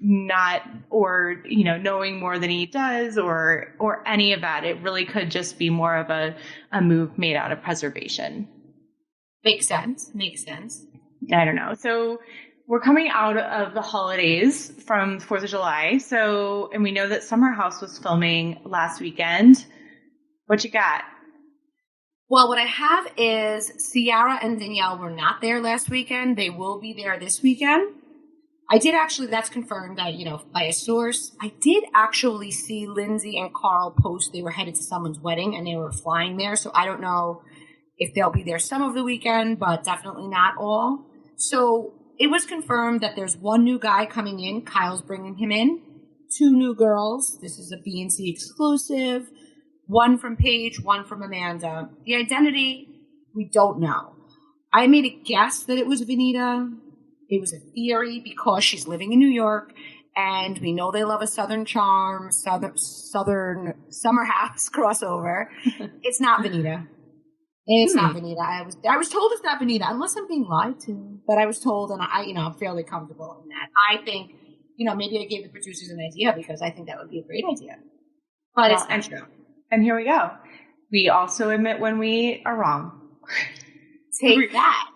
S4: not, or, you know, knowing more than he does, or any of that. It really could just be more of a move made out of preservation.
S1: Makes sense.
S4: I don't know. So we're coming out of the holidays from 4th of July. So, and we know that Summer House was filming last weekend. What you got?
S1: Well, what I have is Ciara and Danielle were not there last weekend. They will be there this weekend. I did actually, that's confirmed, you know, by a source. I did actually see Lindsay and Carl post they were headed to someone's wedding and they were flying there. So I don't know if they'll be there some of the weekend, but definitely not all. So it was confirmed that there's one new guy coming in. Kyle's bringing him in. 2 new girls. This is a BNC exclusive. 1 from Paige, 1 from Amanda. The identity, we don't know. I made a guess that it was Venita. It was a theory because she's living in New York, and we know they love a Southern charm, Southern Summer House crossover. It's not Venita. It's not Venita. I was told it's not Venita, unless I'm being lied to. But I was told, and I'm fairly comfortable in that. I think, you know, maybe I gave the producers an idea because I think that would be a great idea. But it's not true.
S4: And here we go. We also admit when we are wrong.
S1: Take that.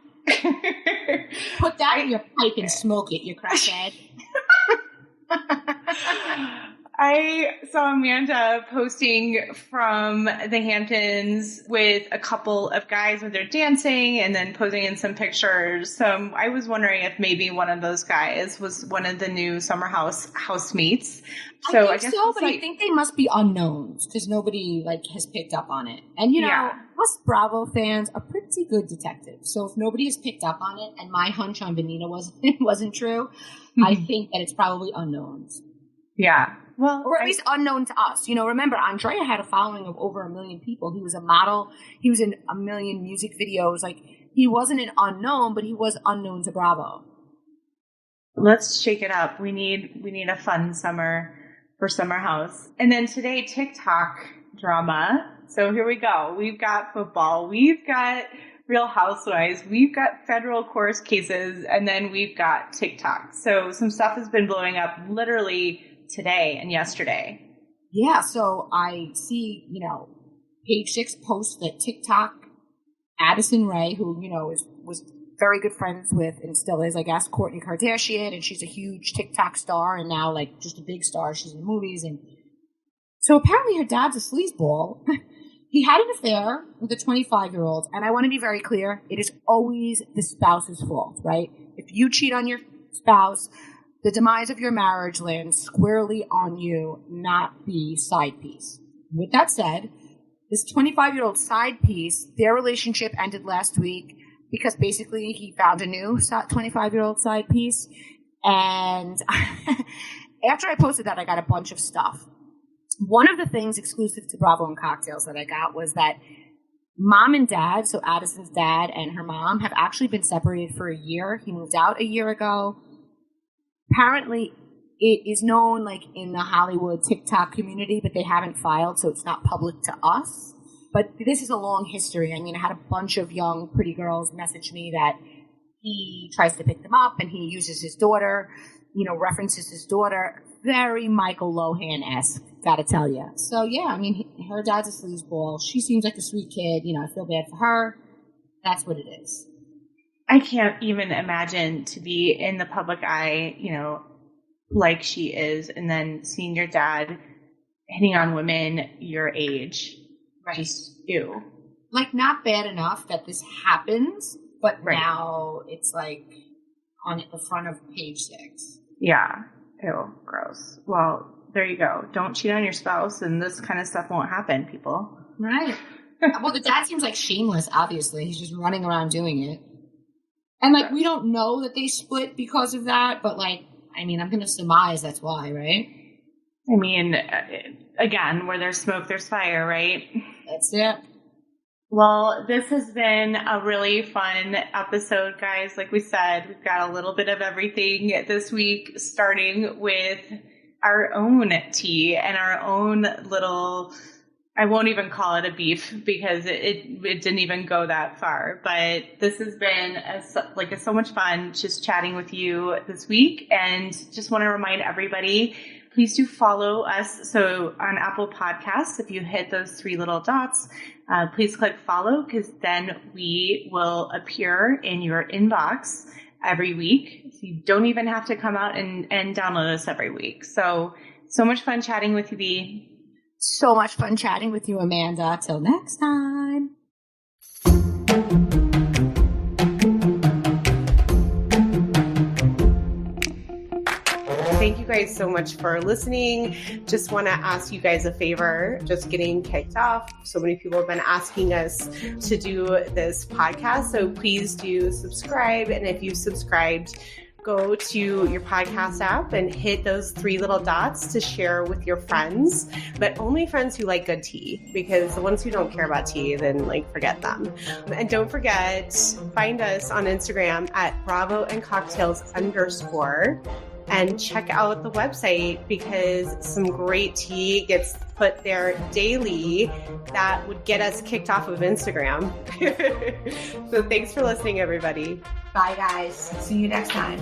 S1: Put that in your pipe and smoke it, you crackhead.
S4: I saw Amanda posting from the Hamptons with a couple of guys with their dancing and then posing in some pictures. So I was wondering if maybe one of those guys was one of the new Summer House housemates. So
S1: I guess so, but I think they must be unknowns because nobody has picked up on it. And you know, us Bravo fans are pretty good detectives. So if nobody has picked up on it, and my hunch on Venita wasn't true, I think that it's probably unknowns.
S4: Yeah. Well,
S1: or at least unknown to us. You know, remember, Andrea had a following of over 1 million people. He was a model. He was in 1 million music videos. Like, he wasn't an unknown, but he was unknown to Bravo.
S4: Let's shake it up. We need a fun summer for Summer House. And then today, TikTok drama. So here we go. We've got football. We've got Real Housewives. We've got federal court cases. And then we've got TikTok. So some stuff has been blowing up literally today and yesterday.
S1: Yeah. So I see, Page Six posts that TikTok, Addison Rae, who, was very good friends with and still is, I guess, Kourtney Kardashian. And she's a huge TikTok star and now like just a big star. She's in movies. And so apparently her dad's a sleazeball. He had an affair with a 25-year-old, and I want to be very clear, it is always the spouse's fault, right? If you cheat on your spouse, the demise of your marriage lands squarely on you, not the side piece. With that said, this 25-year-old side piece, their relationship ended last week because basically he found a new 25-year-old side piece, and after I posted that, I got a bunch of stuff. One of the things exclusive to Bravo and Cocktails that I got was that mom and dad, so Addison's dad and her mom, have actually been separated for a year. He moved out a year ago. Apparently, it is known like in the Hollywood TikTok community, but they haven't filed, so it's not public to us. But this is a long history. I mean, I had a bunch of young, pretty girls message me that he tries to pick them up and he uses his daughter, references his daughter. Very Michael Lohan-esque, gotta tell you. So, yeah, I mean, her dad's a sleazeball. She seems like a sweet kid. I feel bad for her. That's what it is.
S4: I can't even imagine to be in the public eye, like she is, and then seeing your dad hitting on women your age.
S1: Right.
S4: Just, ew.
S1: Like, not bad enough that this happens, but
S4: right.
S1: Now it's like on the front of Page Six.
S4: Yeah. Ew, gross. Well, there you go. Don't cheat on your spouse, and this kind of stuff won't happen, people.
S1: Right. Well, the dad seems like shameless, obviously. He's just running around doing it. And, we don't know that they split because of that, but, I'm going to surmise that's why, right?
S4: I mean, again, where there's smoke, there's fire, right?
S1: That's it.
S4: Well, this has been a really fun episode, guys. Like we said, we've got a little bit of everything this week, starting with our own tea and our own little, I won't even call it a beef because it didn't even go that far. But this has been so much fun just chatting with you this week. And just want to remind everybody, please do follow us. So on Apple Podcasts, if you hit those three little dots, please click follow, because then we will appear in your inbox every week. So you don't even have to come out and download us every week. So much fun chatting with you, Bea.
S1: So much fun chatting with you, Amanda. Till next time.
S2: Thank you guys so much for listening. Just want to ask you guys a favor, just getting kicked off. So many people have been asking us to do this podcast. So please do subscribe. And if you've subscribed, go to your podcast app and hit those three little dots to share with your friends, but only friends who like good tea, because the ones who don't care about tea, then forget them. And don't forget, find us on Instagram at @bravoandcocktails_. And check out the website, because some great tea gets put there daily that would get us kicked off of Instagram. So thanks for listening, everybody.
S1: Bye, guys. See you next time.